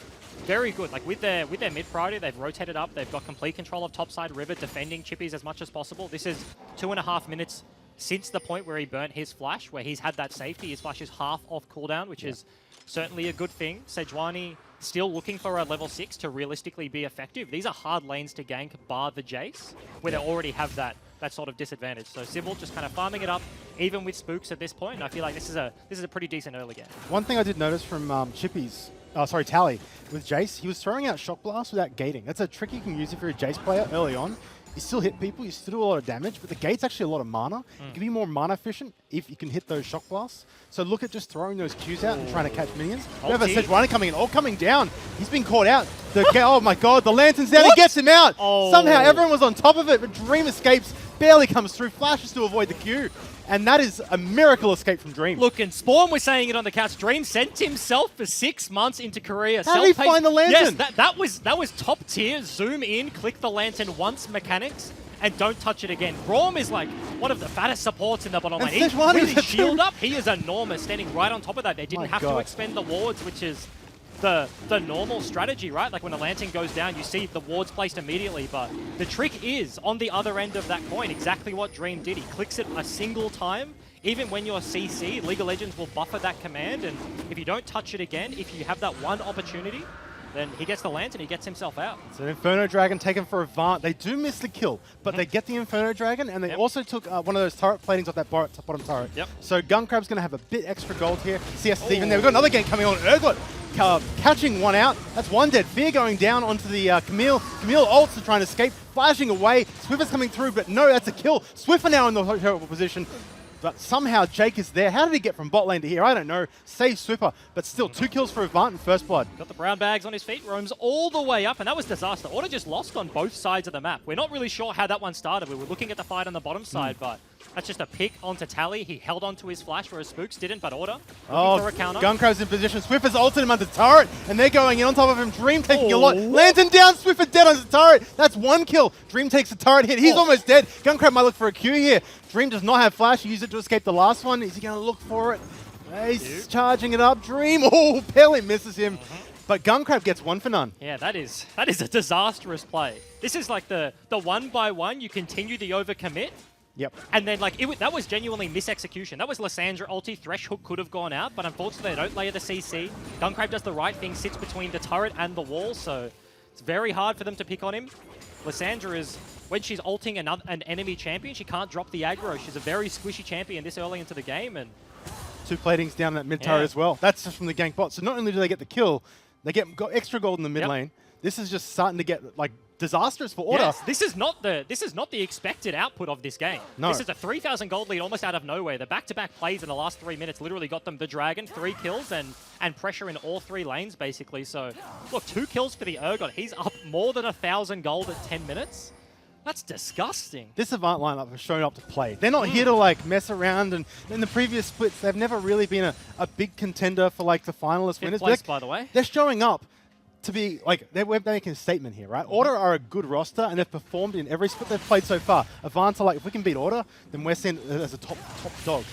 very good. Like, with their mid priority, they've rotated up. They've got complete control of topside river, defending Chippies as much as possible. This is 2.5 minutes since the point where he burnt his flash, where he's had that safety. His flash is half off cooldown, which is certainly a good thing. Sejuani still looking for a level 6 to realistically be effective. These are hard lanes to gank, bar the Jace, where they already have that sort of disadvantage. So Civil just kind of farming it up, even with Spooks at this point. And I feel like this is a pretty decent early game. One thing I did notice from Tally, with Jace, he was throwing out Shock Blast without gating. That's a trick you can use if you're a Jace player early on. You still hit people, you still do a lot of damage, but the gate's actually a lot of mana. It can be more mana efficient if you can hit those Shock Blasts. So look at just throwing those Qs out and trying to catch minions. We have a Sejuani coming in, all coming down. He's been caught out. Oh my god, the Lantern's down, he gets him out! Somehow everyone was on top of it, but Dream escapes, barely comes through, flashes to avoid the Q. And that is a miracle escape from Dream. Look, and Spawn was saying it on the couch. Dream sent himself for 6 months into Korea. How did he find the Lantern? Yes, that was top tier. Zoom in, click the Lantern once mechanics, and don't touch it again. Braum is like one of the fattest supports in the bottom lane. With his shield up, he is enormous, standing right on top of that. They didn't have to expend the wards, which is the normal strategy, right? Like when a Lantern goes down, you see the wards placed immediately, but the trick is, on the other end of that coin, exactly what Dream did. He clicks it a single time. Even when you're CC, League of Legends will buffer that command, and if you don't touch it again, if you have that one opportunity, then he gets the Lantern, he gets himself out. So an Inferno Dragon taken for Avant. They do miss the kill, but they get the Inferno Dragon, and they also took one of those turret platings off that bottom turret. So Guncrab's going to have a bit extra gold here. CS is even there. We've got another game coming on. Urgot catching one out. That's one dead. Fear going down onto the Camille. Camille ults to try and escape, flashing away. Swiffer's coming through, but no, that's a kill. Swiffer now in the terrible position. But somehow Jake is there. How did he get from bot lane to here? I don't know. Save Swiffer, but still 2 kills for Avant in first blood. Got the brown bags on his feet, roams all the way up, and that was disaster. Order just lost on both sides of the map. We're not really sure how that one started. We were looking at the fight on the bottom side, but that's just a pick onto Tally. He held onto his flash where his Spooks didn't, but Order looking for a counter. Guncrab's in position. Swiffer's ulted him onto turret, and they're going in on top of him. Dream taking a lot. Lantern down, Swiffer dead on the turret. That's 1 kill. Dream takes the turret hit. He's almost dead. Guncrab might look for a Q here. Dream does not have flash. He used it to escape the last one. Is he going to look for it? He's charging it up. Dream, barely misses him. But Guncrab gets 1 for none. Yeah, that is a disastrous play. This is like the 1-by-1, you continue the overcommit. Yep. And then like that was genuinely misexecution. That was Lysandra ulti. Thresh hook could have gone out, but unfortunately they don't layer the CC. Guncrab does the right thing, sits between the turret and the wall, so it's very hard for them to pick on him. Lysandra is, when she's ulting an enemy champion, she can't drop the aggro. She's a very squishy champion this early into the game, and 2 platings down that mid turret as well. That's just from the gank bot. So not only do they get the kill, they get extra gold in the mid lane. This is just starting to get like disastrous for Order. Yes, this is not the expected output of this game. No. This is a 3,000 gold lead almost out of nowhere. The back-to-back plays in the last 3 minutes literally got them the Dragon, 3 kills, and pressure in all 3 lanes, basically. So, look, 2 kills for the Urgot. He's up more than 1,000 gold at 10 minutes. That's disgusting. This Avant lineup has shown up to play. They're not here to like mess around, and in the previous splits, they've never really been a big contender for like the finalist winners. Place, by the way. They're showing up to be like, we're making a statement here, right? Order are a good roster, and they've performed in every split they've played so far. Avant are like, if we can beat Order, then we're seen as a top dog.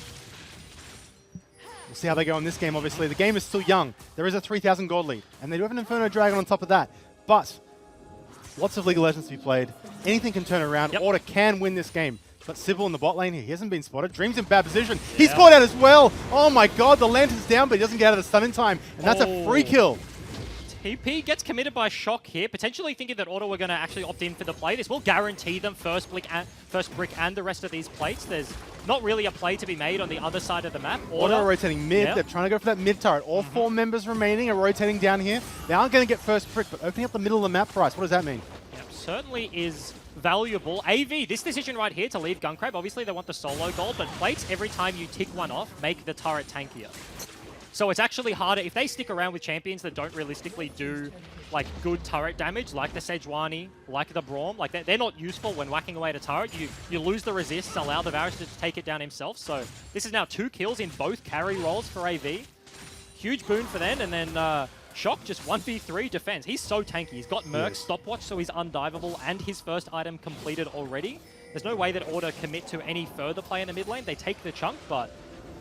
We'll see how they go in this game, obviously. The game is still young. There is a 3,000 gold lead, and they do have an Inferno Dragon on top of that. But lots of League of Legends to be played. Anything can turn around. Order can win this game. But Sybil in the bot lane here, he hasn't been spotted. Dream's in bad position. He's caught out as well. Oh my god, the Lantern's down, but he doesn't get out of the stun in time. And that's a free kill. TP gets committed by Shock here, potentially thinking that Order were going to actually opt in for the play. This will guarantee them first brick and the rest of these plates. There's not really a play to be made on the other side of the map. Order are rotating mid. They're trying to go for that mid turret. All 4 members remaining are rotating down here. They aren't going to get first brick, but opening up the middle of the map for us. What does that mean? Certainly is valuable. AV, this decision right here to leave Guncrab, obviously they want the solo gold, but plates, every time you tick one off, make the turret tankier. So it's actually harder, if they stick around with champions that don't realistically do like good turret damage, like the Sejuani, like the Braum, like they're not useful when whacking away at a turret. You lose the resists, allow the Varus to take it down himself. So this is now 2 kills in both carry roles for AV. Huge boon for them, and then Shock just 1v3 defense. He's so tanky. He's got Merc stopwatch, so he's undivable, and his first item completed already. There's no way that Order commit to any further play in the mid lane. They take the chunk, but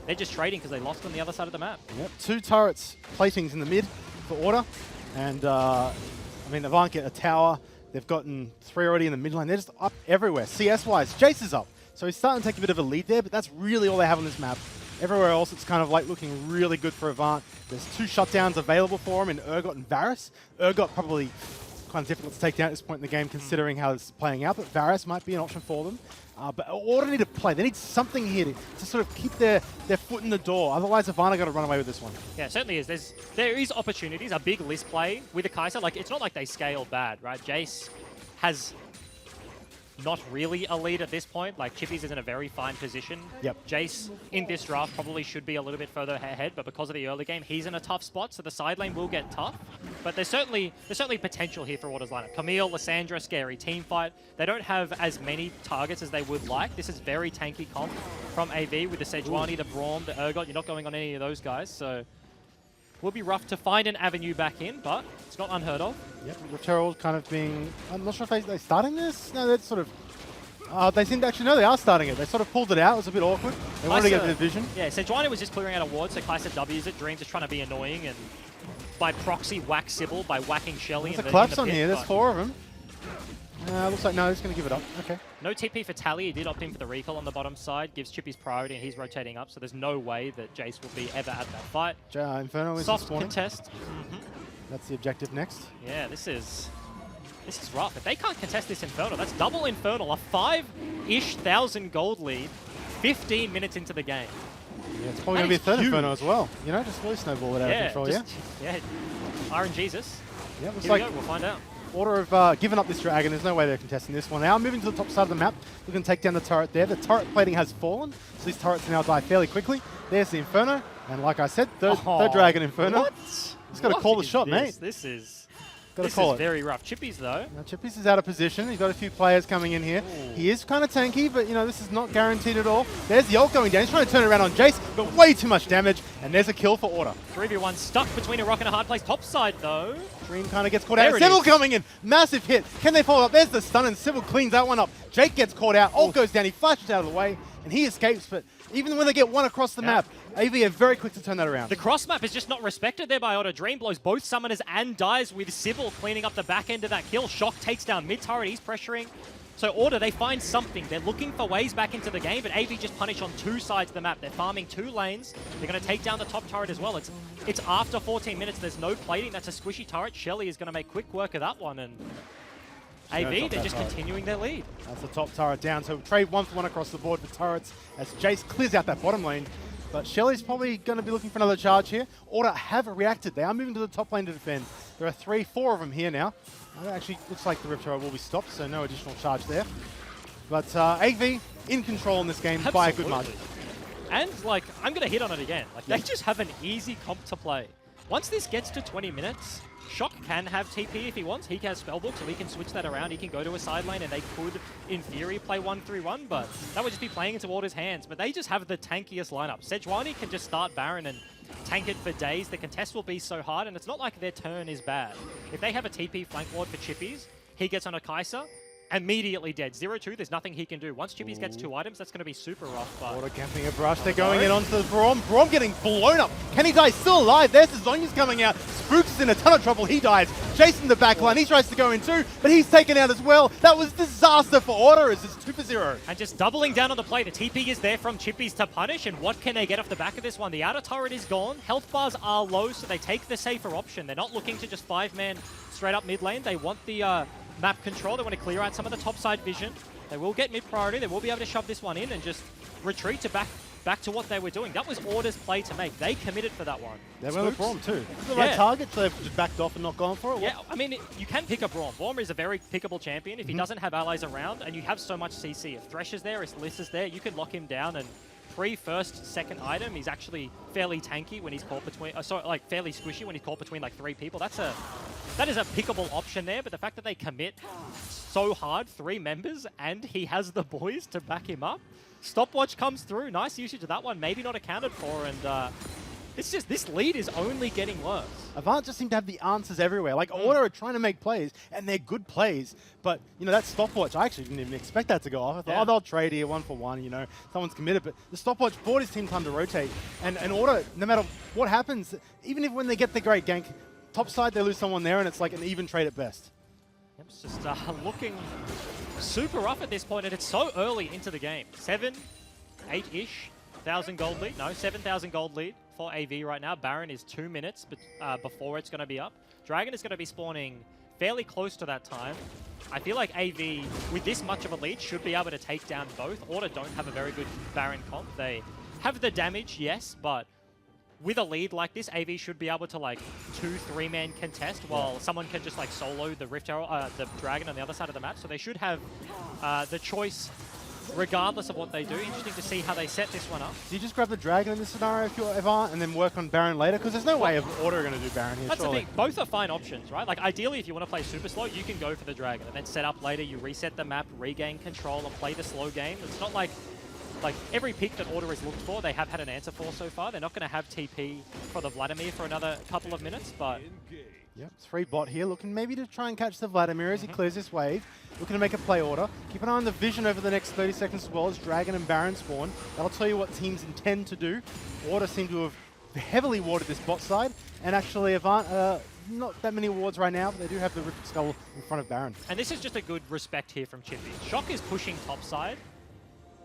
they're just trading because they lost on the other side of the map. Yep, 2 turrets platings in the mid for Order. And, I mean, Avant get a tower. They've gotten 3 already in the mid lane. They're just up everywhere. CS-wise, Jace is up. So he's starting to take a bit of a lead there, but that's really all they have on this map. Everywhere else, it's kind of like looking really good for Avant. There's 2 shutdowns available for him in Urgot and Varus. Urgot probably kind of difficult to take down at this point in the game considering how it's playing out, but Varus might be an option for them. But Order need to play. They need something here to sort of keep their foot in the door. Otherwise, Avant are going to run away with this one. Yeah, it certainly is. There is opportunities, a big list play with the Kaiser. Like, it's not like they scale bad, right? Jace has not really a lead at this point. Like, Chippies is in a very fine position. Yep. Jace, in this draft, probably should be a little bit further ahead, but because of the early game, he's in a tough spot, so the side lane will get tough. But there's certainly potential here for Order's lineup. Camille, Lissandra, scary team fight. They don't have as many targets as they would like. This is very tanky comp from AV with the Sejuani, the Braum, the Urgot. You're not going on any of those guys, so will be rough to find an avenue back in, but it's not unheard of. Yep, Ritual kind of being... I'm not sure if they're starting this? No, they're sort of... they seem to actually know they are starting it. They sort of pulled it out. It was a bit awkward. They wanted to get the vision. Yeah, Sejuani was just clearing out a ward, so Kaiser W's it. Dream's just trying to be annoying and by proxy whack Sybil by whacking Shelly. There's a collapse on here. There's 4 of them. Looks like no, he's going to give it up. Okay. No TP for Tally. He did opt in for the recall on the bottom side. Gives Chippy's priority, and he's rotating up, so there's no way that Jace will be ever at that fight. Inferno is soft spawning. contest. That's the objective next. Yeah, this is rough. If they can't contest this Infernal, that's double Infernal, a 5-ish thousand gold lead, 15 minutes into the game. Yeah, it's probably going to be a third Inferno as well. You know, just really snowball it out of control, yeah, Iron Jesus. Yeah, looks Here we like go, we'll find out. Order have given up this dragon. There's no way they're contesting this one. Now moving to the top side of the map. We can take down the turret there. The turret plating has fallen, so these turrets now die fairly quickly. There's the Inferno, and like I said, third dragon Inferno. What? He's got to call the shot, mate. This is very rough. Chippies, though. Now, Chippies is out of position. He's got a few players coming in here. Ooh. He is kind of tanky, but, you know, this is not guaranteed at all. There's the ult going down. He's trying to turn it around on Jace, but way too much damage, and there's a kill for Order. 3v1 stuck between a rock and a hard place. Top side, though. Dream kind of gets caught out. Sybil coming in. Massive hit. Can they follow up? There's the stun, and Sybil cleans that one up. Jake gets caught out. Ult goes down. He flashes out of the way, and he escapes, but even when they get one across the map, AV are very quick to turn that around. The cross map is just not respected there by Order. Dream blows both summoners and dies with Sybil cleaning up the back end of that kill. Shock takes down mid turret. He's pressuring. So Order, they find something. They're looking for ways back into the game, but AV just punish on 2 sides of the map. They're farming 2 lanes. They're going to take down the top turret as well. It's after 14 minutes. There's no plating. That's a squishy turret. Shelly is going to make quick work of that one. And AV, they're just continuing their lead. That's the top turret down. So trade 1-for-1 across the board for turrets as Jace clears out that bottom lane. But Shelly's probably going to be looking for another charge here. Order have reacted. They are moving to the top lane to defend. There are 3-4 of them here now. It actually looks like the Rip Turret will be stopped, so no additional charge there. But AV in control in this game by a good margin. And, like, I'm going to hit on it again. Like, they just have an easy comp to play. Once this gets to 20 minutes, Shock can have TP if he wants. He has Spellbook, so he can switch that around. He can go to a side lane, and they could, in theory, play 1-3-1, but that would just be playing into Order's hands. But they just have the tankiest lineup. Sejuani can just start Baron and tank it for days. The contest will be so hard, and it's not like their turn is bad. If they have a TP flank ward for Chippies, he gets on a Kaiser, immediately dead. 0-2, there's nothing he can do. Once Chippies gets 2 items, that's going to be super rough. But Order camping a brush. They're going in onto the Braum. Braum getting blown up. Can he die? Still alive. There's the Zonya's coming out. Spooks is in a ton of trouble. He dies. Jason the backline. He tries to go in too, but he's taken out as well. That was disaster for Order as it's 2-0. And just doubling down on the play. The TP is there from Chippies to punish, and what can they get off the back of this one? The outer turret is gone. Health bars are low, so they take the safer option. They're not looking to just 5-man straight up mid lane. They want the map control. They want to clear out some of the top side vision. They will get mid priority. They will be able to shove this one in and just retreat to back to what they were doing. That was Order's play to make. They committed for that one. They went with Braum too. This is the right target, so they've just backed off and not gone for it. Yeah, I mean, you can pick a Braum. Braum is a very pickable champion if he doesn't have allies around, and you have so much CC. If Thresh is there, if Liss is there, you can lock him down, and second item, he's actually fairly tanky when he's caught between, like fairly squishy when he's caught between like 3 people. That is a pickable option there, but the fact that they commit so hard, 3 members, and he has the boys to back him up. Stopwatch comes through. Nice usage of that one. Maybe not accounted for, and it's just, this lead is only getting worse. Avant just seem to have the answers everywhere. Like, Order are trying to make plays, and they're good plays. But, you know, that stopwatch, I actually didn't even expect that to go off. I thought, oh, they'll trade here 1-for-1, you know, someone's committed. But the stopwatch bought his team time to rotate. And Order, no matter what happens, even if when they get the great gank, top side, they lose someone there, and it's like an even trade at best. It's just looking super rough at this point, and it's so early into the game. 7, 8-ish. 1,000 gold lead. No, 7,000 gold lead for AV right now. Baron is 2 minutes before it's going to be up. Dragon is going to be spawning fairly close to that time. I feel like AV, with this much of a lead, should be able to take down both. Order don't have a very good Baron comp. They have the damage, yes, but with a lead like this, AV should be able to like 2-3-man contest while someone can just like solo the Rift Arrow, the Dragon on the other side of the map. So they should have the choice regardless of what they do. Interesting to see how they set this one up. Do you just grab the Dragon in this scenario if you're Avant and then work on Baron later? Because there's no way of Order going to do Baron here, That's surely. the thing. Both are fine options, right? Like, ideally, if you want to play super slow, you can go for the Dragon and then set up later. You reset the map, regain control, and play the slow game. It's not like every pick that Order has looked for, they have had an answer for so far. They're not going to have TP for the Vladimir for another couple of minutes, but... Yep, 3 bot here, looking maybe to try and catch the Vladimir as he clears this wave. Looking to make a play order. Keep an eye on the vision over the next 30 seconds as well as Dragon and Baron spawn. That'll tell you what teams intend to do. Order seem to have heavily warded this bot side, and actually Avant, not that many wards right now, but they do have the Rift Skull in front of Baron. And this is just a good respect here from Chippy. Shock is pushing topside,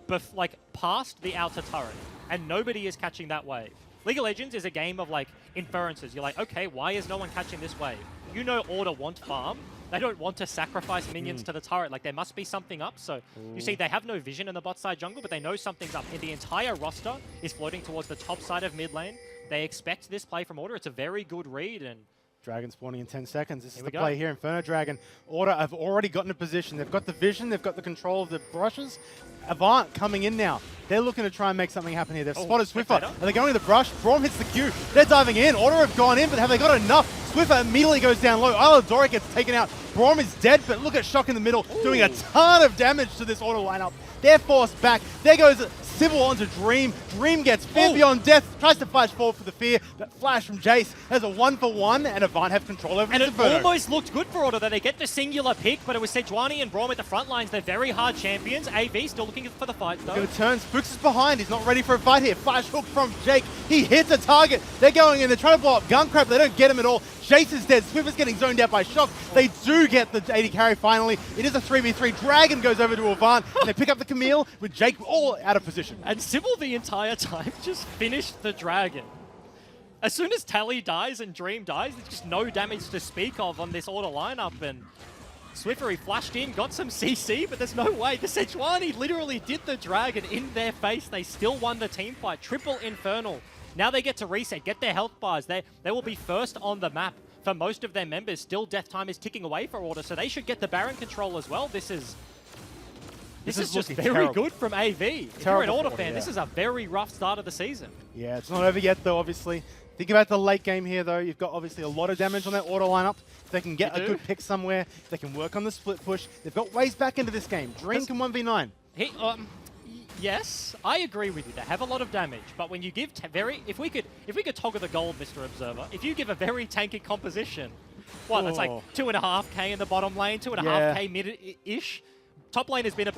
but like past the outer turret, and nobody is catching that wave. League of Legends is a game of like inferences. You're like, okay, why is no one catching this wave? You know Order want farm. They don't want to sacrifice minions to the turret. Like, there must be something up. So you see they have no vision in the bot side jungle, but they know something's up. And the entire roster is floating towards the top side of mid lane. They expect this play from Order. It's a very good read. And Dragon spawning in 10 seconds. This is the we go. play here. Inferno Dragon. Order have already gotten a position. They've got the vision. They've got the control of the brushes. Avant coming in now. They're looking to try and make something happen here. They've spotted Swiffer. Are they going to the brush? Braum hits the Q. They're diving in. Order have gone in, but have they got enough? Swiffer immediately goes down low. Isla gets taken out. Braum is dead, but look at Shock in the middle, doing a ton of damage to this Order lineup. They're forced back. There goes Sybil onto Dream. Dream gets fear beyond death, tries to flash forward for the fear, but flash from Jace has a 1-for-1, and Avant have control over And it Inferno. almost looked good for Order that they get the singular pick, but it was Sejuani and Braum at the front lines. They're very hard champions. AV still looking for the fight, though. Gonna turn. Spooks is behind. He's not ready for a fight here. Flash hook from Jake. He hits a target. They're going in. They're trying to blow up Gunkrab. They don't get him at all. Jace is dead. Swiffer's getting zoned out by Shock. They do get the 80 carry finally. It is a 3v3. Dragon goes over to Avant, and they pick up the Camille with Jake all out of position. And Sybil the entire time just finished the Dragon. As soon as Tally dies and Dream dies, there's just no damage to speak of on this Order lineup. And Swiffer, he flashed in, got some CC, but there's no way. The Sejuani literally did the Dragon in their face. They still won the team fight. Triple Infernal. Now they get to reset, get their health bars. They will be first on the map for most of their members. Still, death time is ticking away for Order, so they should get the Baron control as well. This is just very terrible. good from AV. If you're an Order fan, this is a very rough start of the season. Yeah, it's not over yet, though, obviously. Think about the late game here, though. You've got obviously a lot of damage on that Order lineup. If they can get a good pick somewhere, if they can work on the split push, they've got ways back into this game. Dream can 1v9. Yes, I agree with you. They have a lot of damage, but when you give if we could toggle the gold, Mr. Observer, if you give a very tanky composition, that's like 2.5k in the bottom lane, 2.5k mid-ish. Top lane has been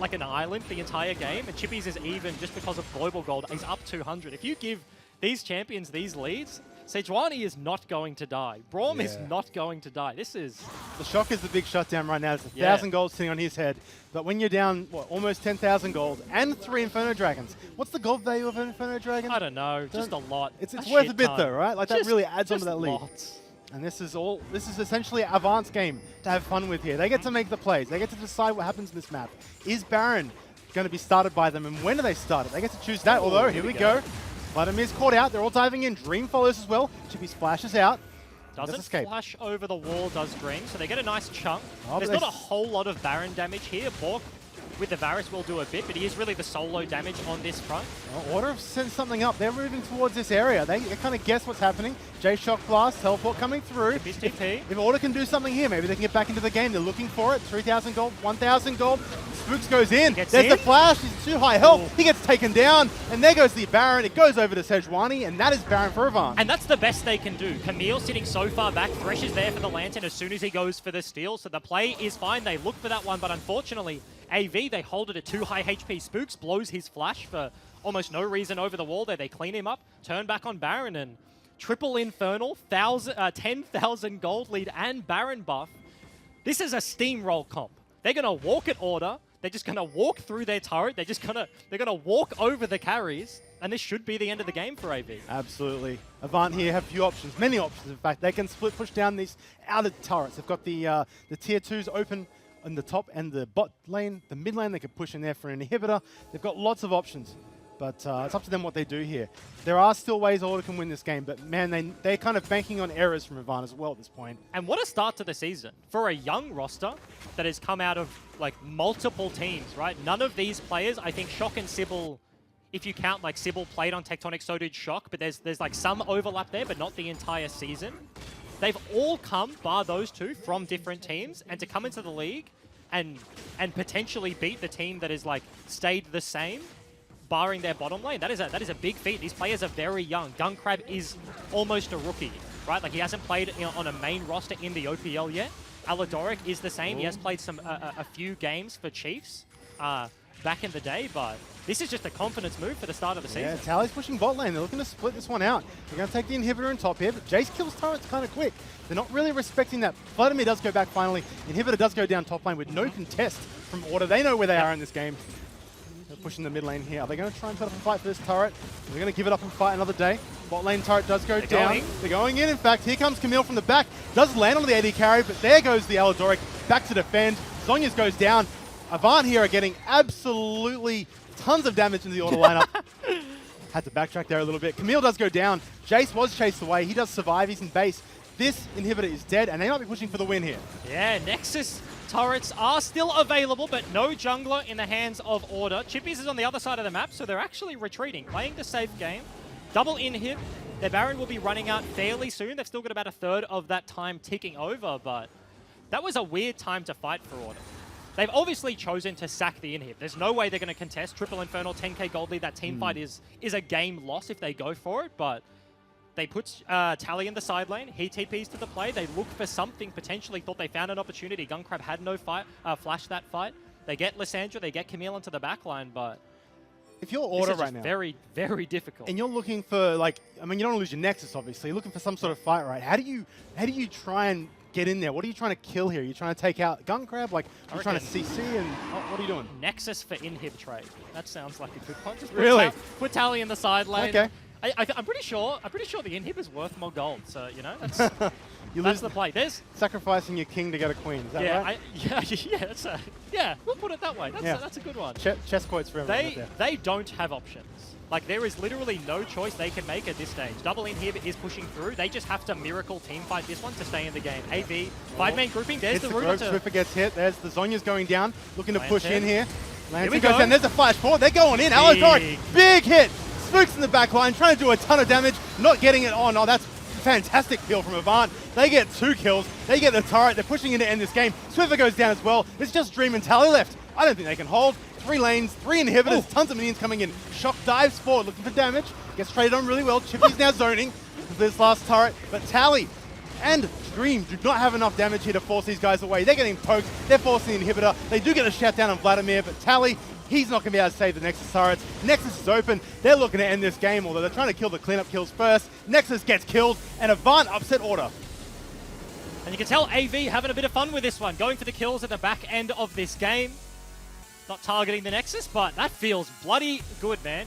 like an island the entire game, and Chippy's is even just because of global gold. He's up 200. If you give these champions these leads, Sejuani is not going to die. Braum is not going to die. This is... The Shock is the big shutdown right now. It's 1,000 gold sitting on his head. But when you're down, almost 10,000 gold and 3 Inferno Dragons, what's the gold value of an Inferno Dragon? I don't know. Just a lot. It's worth a bit, though, right? Like, that Just- really adds onto that lead. lots. And this is essentially Avant's game to have fun with here. They get to make the plays. They get to decide what happens in this map. Is Baron going to be started by them, and when do they start it? They get to choose that, although, here we go. Vladimir's caught out. They're all diving in. Dream follows as well. Chippy splashes out. Doesn't escape. flash over the wall, does Dream, so they get a nice chunk. Oh, There's but not a whole lot of Baron damage here. Bork with the Varus will do a bit, but he is really the solo damage on this front. Well, Order have sent something up. They're moving towards this area. They kind of guess what's happening. J-Shock Blast, Teleport coming through. Chippy's TP. If Order can do something here, maybe they can get back into the game. They're looking for it. 3,000 gold, 1,000 gold. Spooks goes in. Gets There's in. the flash. He's too high health. He gets taken down. And there goes the Baron. It goes over to Sejuani, and that is Baron for Avant. And that's the best they can do. Camille sitting so far back. Thresh is there for the Lantern as soon as he goes for the steal. So the play is fine. They look for that one, but unfortunately, AV, they hold it at 2 high HP. Spooks blows his flash for almost no reason over the wall there. They clean him up, turn back on Baron, and triple Infernal, 10,000 gold lead and Baron buff. This is a steamroll comp. They're going to walk at Order. They're just going to walk through their turret. They're going to walk over the carries. And this should be the end of the game for AV. Absolutely. Avant here have few options, many options in fact. They can split push down these outer turrets. They've got the tier 2s open in the top and the bot lane, the mid lane they can push in there for an inhibitor. They've got lots of options, but it's up to them what they do here. There are still ways Order can win this game, but man, they're kind of banking on errors from Avant as well at this point. And what a start to the season for a young roster that has come out of like multiple teams, right? None of these players, I think Shock and Sybil, if you count like Sybil played on Tectonic, so did Shock, but there's like some overlap there, but not the entire season. They've all come, bar those two, from different teams, and to come into the league and potentially beat the team that has like stayed the same, barring their bottom lane, that is a big feat. These players are very young. Gunkrab is almost a rookie, right? Like he hasn't played on a main roster in the OPL yet. Aladoric is the same. He has played a few games for Chiefs back in the day, but this is just a confidence move for the start of the season. Yeah, Tally's pushing bot lane. They're looking to split this one out. They're going to take the inhibitor in top here, but Jace kills turrets kind of quick. They're not really respecting that. Vladimir does go back finally. Inhibitor does go down top lane with no contest from Order. They know where they are in this game. They're pushing the mid lane here. Are they going to try and put up a fight for this turret? They're going to give it up and fight another day. Bot lane turret does go down. They're going in fact. Here comes Camille from the back. Does land on the AD carry, but there goes the Aladoric back to defend. Zhonya's goes down. Avant here are getting absolutely tons of damage into the Order lineup. Had to backtrack there a little bit. Camille does go down. Jace was chased away. He does survive. He's in base. This inhibitor is dead, and they might be pushing for the win here. Yeah, Nexus turrets are still available, but no jungler in the hands of Order. Chippies is on the other side of the map, so they're actually retreating, playing the safe game. Double inhib. Their Baron will be running out fairly soon. They've still got about a third of that time ticking over, but that was a weird time to fight for Order. They've obviously chosen to sack the inhib. There's no way they're going to contest. Triple Infernal, 10k gold lead. That team fight is a game loss if they go for it, but they put Tally in the side lane. He TPs to the play. They look for something, potentially thought they found an opportunity. Gunkrab had no flash that fight. They get Lysandra, they get Camille into the backline, but if you're Order right now, very, very difficult. And you're looking for, like, I mean, you don't want to lose your Nexus, obviously. You're looking for some sort of fight, right? How do you try and get in there? What are you trying to kill here? Are you trying to take out Gunkrab? Like, are you trying to CC? And what are you doing? Nexus for inhib trade. That sounds like a good one. Just really? Put Tally in the side lane. Okay. I'm pretty sure the inhib is worth more gold. So you know that's the play. There's sacrificing your king to get a queen. Is that right? We'll put it that way. That's a good one. Chess quotes for everyone. They don't have options. Like there is literally no choice they can make at this stage. Double inhib is pushing through. They just have to miracle team fight this one to stay in the game. AV 5-man grouping. There's the route. Swiffer gets hit. There's the Zonya's going down, looking to push in here. Lantern goes down. There's a flash forward. They're going in. Aladoric, big hit. Spooks in the back line, trying to do a ton of damage, not getting it on. Oh, that's fantastic kill from Avant. They get 2 kills. They get the turret. They're pushing in to end this game. Swiffer goes down as well. It's just Dream and Tally left. I don't think they can hold. 3 lanes, 3 inhibitors, tons of minions coming in. Shock dives forward, looking for damage. Gets traded on really well. Chippy's now zoning for this last turret. But Tally and Dream do not have enough damage here to force these guys away. They're getting poked. They're forcing the inhibitor. They do get a shutdown on Vladimir, but Tally, he's not going to be able to save the Nexus turrets. Nexus is open. They're looking to end this game, although they're trying to kill the cleanup kills first. Nexus gets killed, and Avant upset Order. And you can tell AV having a bit of fun with this one, going for the kills at the back end of this game. Not targeting the Nexus, but that feels bloody good, man,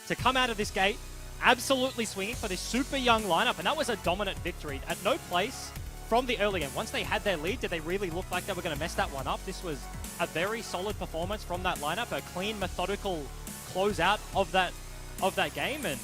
to come out of this gate absolutely swinging for this super young lineup, and that was a dominant victory. At no place from the early game, once they had their lead, did they really look like they were going to mess that one up? This was a very solid performance from that lineup, a clean, methodical closeout of that game, and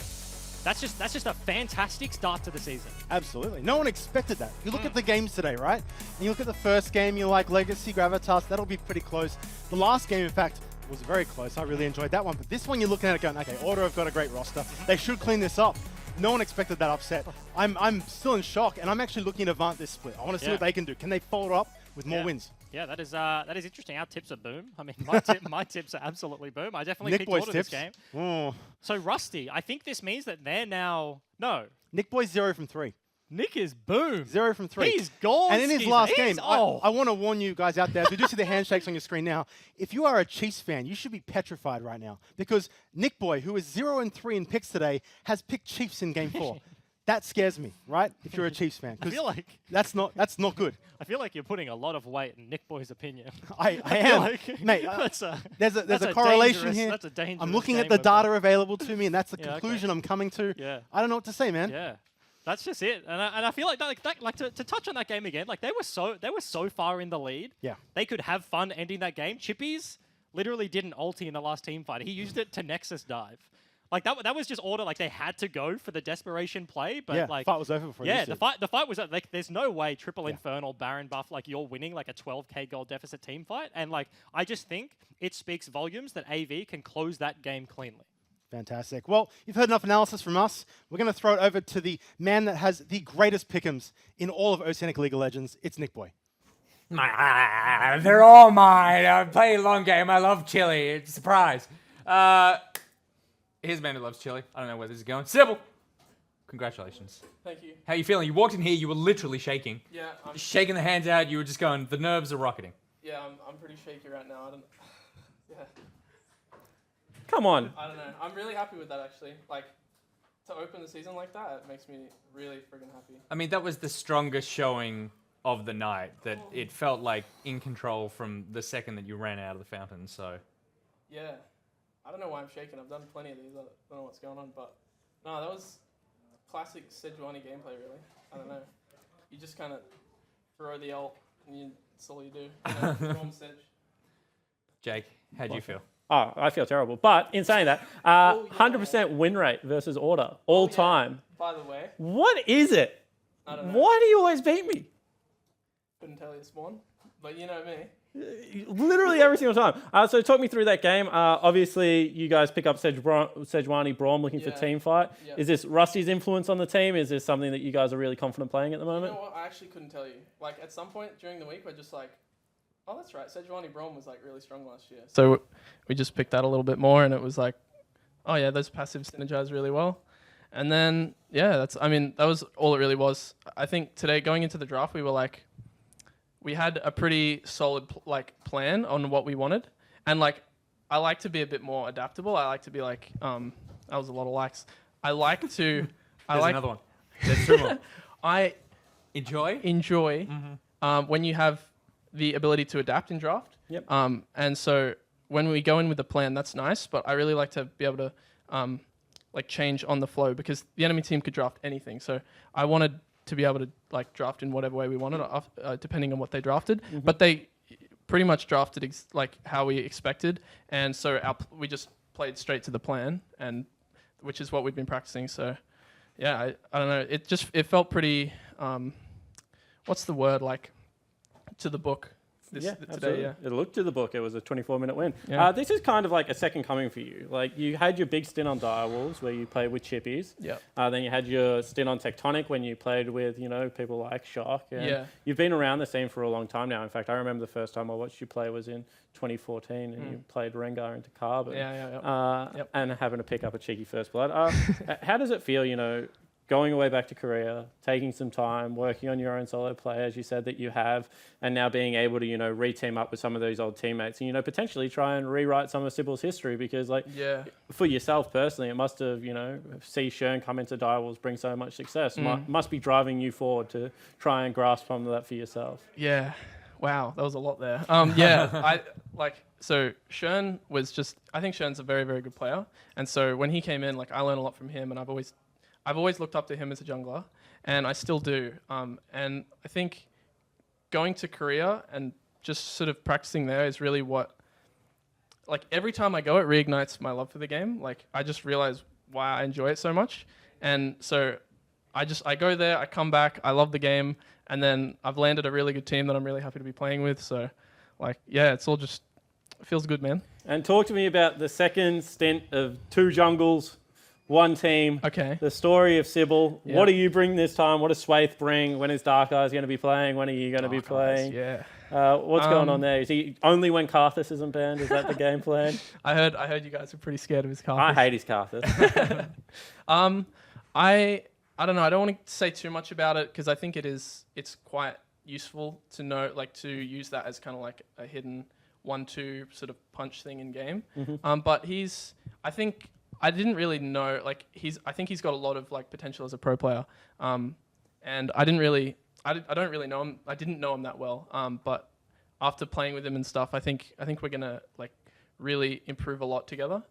that's just a fantastic start to the season. Absolutely. No one expected that. You look at the games today, right? And you look at the first game, you're like, Legacy, Gravitas, that'll be pretty close. The last game, in fact, was very close. I really enjoyed that one. But this one, you're looking at it going, okay, Order have got a great roster. They should clean this up. No one expected that upset. I'm still in shock, and I'm actually looking at Avant this split. I want to see what they can do. Can they follow up with more wins? Yeah, that is interesting. Our tips are boom. I mean, my tips are absolutely boom. I definitely picked Order this game. Oh. So Rusty, I think this means that they're now Nick Boy's 0 from 3. Nick is boom. 0 from 3. He's gone. And in his last game, I want to warn you guys out there, we do see the handshakes on your screen now. If you are a Chiefs fan, you should be petrified right now because Nick Boy, who is 0 and 3 in picks today, has picked Chiefs in game 4. that scares me, right? If you're a Chiefs fan, I 'cause feel like that's not good. I feel like you're putting a lot of weight in Nick Boy's opinion. I feel am, like mate. that's There's a correlation dangerous- here. That's a dangerous I'm looking at game the of- data available to me, and that's the Yeah, okay. conclusion I'm coming to. Yeah. I don't know what to say, man. Yeah, that's just it. And I feel like to touch on that game again, like they were so far in the lead. Yeah. They could have fun ending that game. Chippies literally didn't ulti in the last team fight. He used it to Nexus dive. Like that was just order. Like they had to go for the desperation play, but Yeah, like fight was over before. yeah, this the fight was like there's no way triple infernal Baron buff like you're winning like a 12k gold deficit team fight, and like I just think it speaks volumes that AV can close that game cleanly. Fantastic. Well, you've heard enough analysis from us. We're going to throw it over to the man that has the greatest pick'ems in all of Oceanic League of Legends. It's Nick Boy. They're all mine. I play a long game. I love chili. It's a surprise. Here's a man who loves chili. I don't know where this is going. Sybil, congratulations. Thank you. How you feeling? You walked in here. You were literally shaking. Yeah, I'm Shaking the hands out. You were just going, the nerves are rocketing. I'm pretty shaky right now. I don't. Yeah, Come on. I don't know. I'm really happy with that actually. Like, to open the season like that, it makes me really friggin' happy. I mean, that was the strongest showing of the night. That it felt like in control from the second that you ran out of the fountain. So, Yeah, I don't know why I'm shaking. I've done plenty of these. I don't know what's going on, but no, that was classic Sejuani gameplay. Really, I don't know. You just kind of throw the ult, and that's all you do. You know, Storm Sedge. Jake, how'd you feel? Oh, I feel terrible. But in saying that, 100% win rate versus order all time. By the way, What is it? I don't know. Why do you always beat me? Couldn't tell you Spawn, but you know me. Literally every single time. So talk me through that game. Obviously, you guys pick up Sejuani Braum looking for Yeah. team fight. Yeah. Is this Rusty's influence on the team? Is this something that you guys are really confident playing at the You moment? know what? I actually couldn't tell you. Like, at some point during the week, we're just like, oh, that's right. Sejuani Braum was like really strong last year. So we just picked that a little bit more, and it was like, oh yeah, those passives synergize really well. And then yeah, that was all it really was. I think today going into the draft, we had a pretty solid plan on what we wanted, and like I like to be a bit more adaptable. I like to be like that was a lot of likes. I like to. There's another one. There's two more. I Enjoy. when you have the ability to adapt in draft. Yep. And so when we go in with a plan, that's nice, but I really like to be able to change on the flow, because the enemy team could draft anything. So I wanted to be able to draft in whatever way we wanted, depending on what they drafted. But they pretty much drafted how we expected, and so we just played straight to the plan, and which is what we've been practicing. So yeah, I don't know. It felt pretty. What's the word to the book? Today, absolutely. yeah. It looked to the book. It was a 24-minute win. Yeah. This is kind of like a second coming for you. Like, you had your big stint on Direwolves where you played with Chippies. Yeah. Then you had your stint on Tectonic when you played with, people like Shock. And Yeah. You've been around the scene for a long time now. In fact, I remember the first time I watched you play was in 2014, and you played Rengar into Carbon. Yeah. And having to pick up a cheeky first blood. How does it feel, going away back to Korea, taking some time, working on your own solo play, as you said that you have, and now being able to, re-team up with some of those old teammates and, potentially try and rewrite some of Sybil's history, because, Yeah. for yourself personally, it must have, see Shern come into Direwolves bring so much success. Must be driving you forward to try and grasp some of that for yourself. Yeah. Wow, that was a lot there. So Shern was I think Shern's a very, very good player. And so when he came in, I learned a lot from him, and I've always looked up to him as a jungler, and I still do. And I think going to Korea and just sort of practicing there is really what, every time I go, it reignites my love for the game. I just realize why I enjoy it so much. And so I go there, I come back, I love the game, and then I've landed a really good team that I'm really happy to be playing with. So, it's all just, it feels good, man. And talk to me about the second stint of 2 jungles, 1 team. Okay. The story of Sybil. Yeah. What do you bring this time? What does Swaith bring? When is Dark Eyes going to be playing? When are you going to be playing? Yeah. What's going on there? Is he only when Karthus isn't banned? Is that the game plan? I heard you guys are pretty scared of his Karthus. I hate his Karthus. I don't know. I don't want to say too much about it, because I think it's quite useful to know, to use that as kind of a hidden 1-2 sort of punch thing in game. But I think I didn't really know, like, I think he's got a lot of, like, potential as a pro player. And I don't really know him. I didn't know him that well. But after playing with him and stuff, I think we're going to, like, really improve a lot together.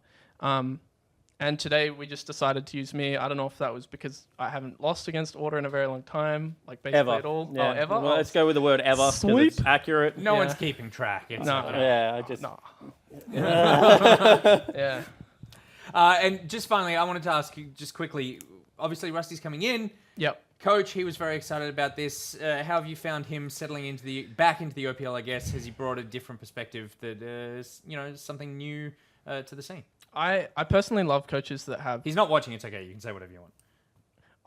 And today we just decided to use me. I don't know if that was because I haven't lost against Order in a very long time, like basically Ever. at all. Yeah. Oh, ever? Well, let's go with the word ever because Sweep. it's accurate. No Yeah. one's keeping track. It's No. Yeah, I just. No. Yeah. And just finally, I wanted to ask you just quickly. Obviously, Rusty's coming in. Yep. Coach, he was very excited about this. How have you found him settling back into the OPL? I guess has he brought a different perspective that something new to the scene? I personally love coaches that have. He's not watching. It's okay. You can say whatever you want.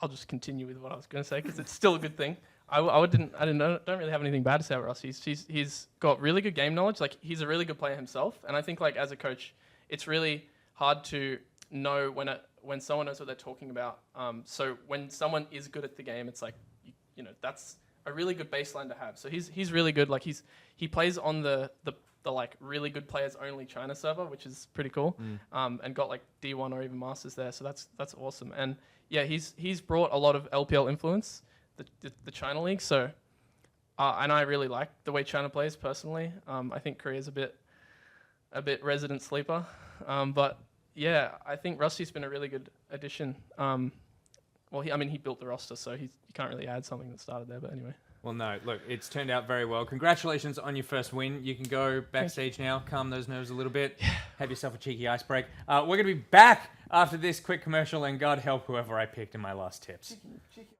I'll just continue with what I was going to say because it's still a good thing. Don't really have anything bad to say about Russ. He's got really good game knowledge. Like he's a really good player himself, and I think like as a coach, it's really hard to know when someone knows what they're talking about. So when someone is good at the game, it's like that's a really good baseline to have. So he's really good. Like he plays on the like really good players only China server, which is pretty cool. And got like D1 or even Masters there. So that's awesome. And yeah, he's brought a lot of LPL influence, the China League. So and I really like the way China plays personally. I think Korea's a bit resident sleeper. But yeah, I think Rusty's been a really good addition. He built the roster, so you can't really add something that started there. But anyway. Well, no, look, it's turned out very well. Congratulations on your first win. You can go backstage now, calm those nerves a little bit, have yourself a cheeky ice break. We're going to be back after this quick commercial, and God help whoever I picked in my last tips. Chicken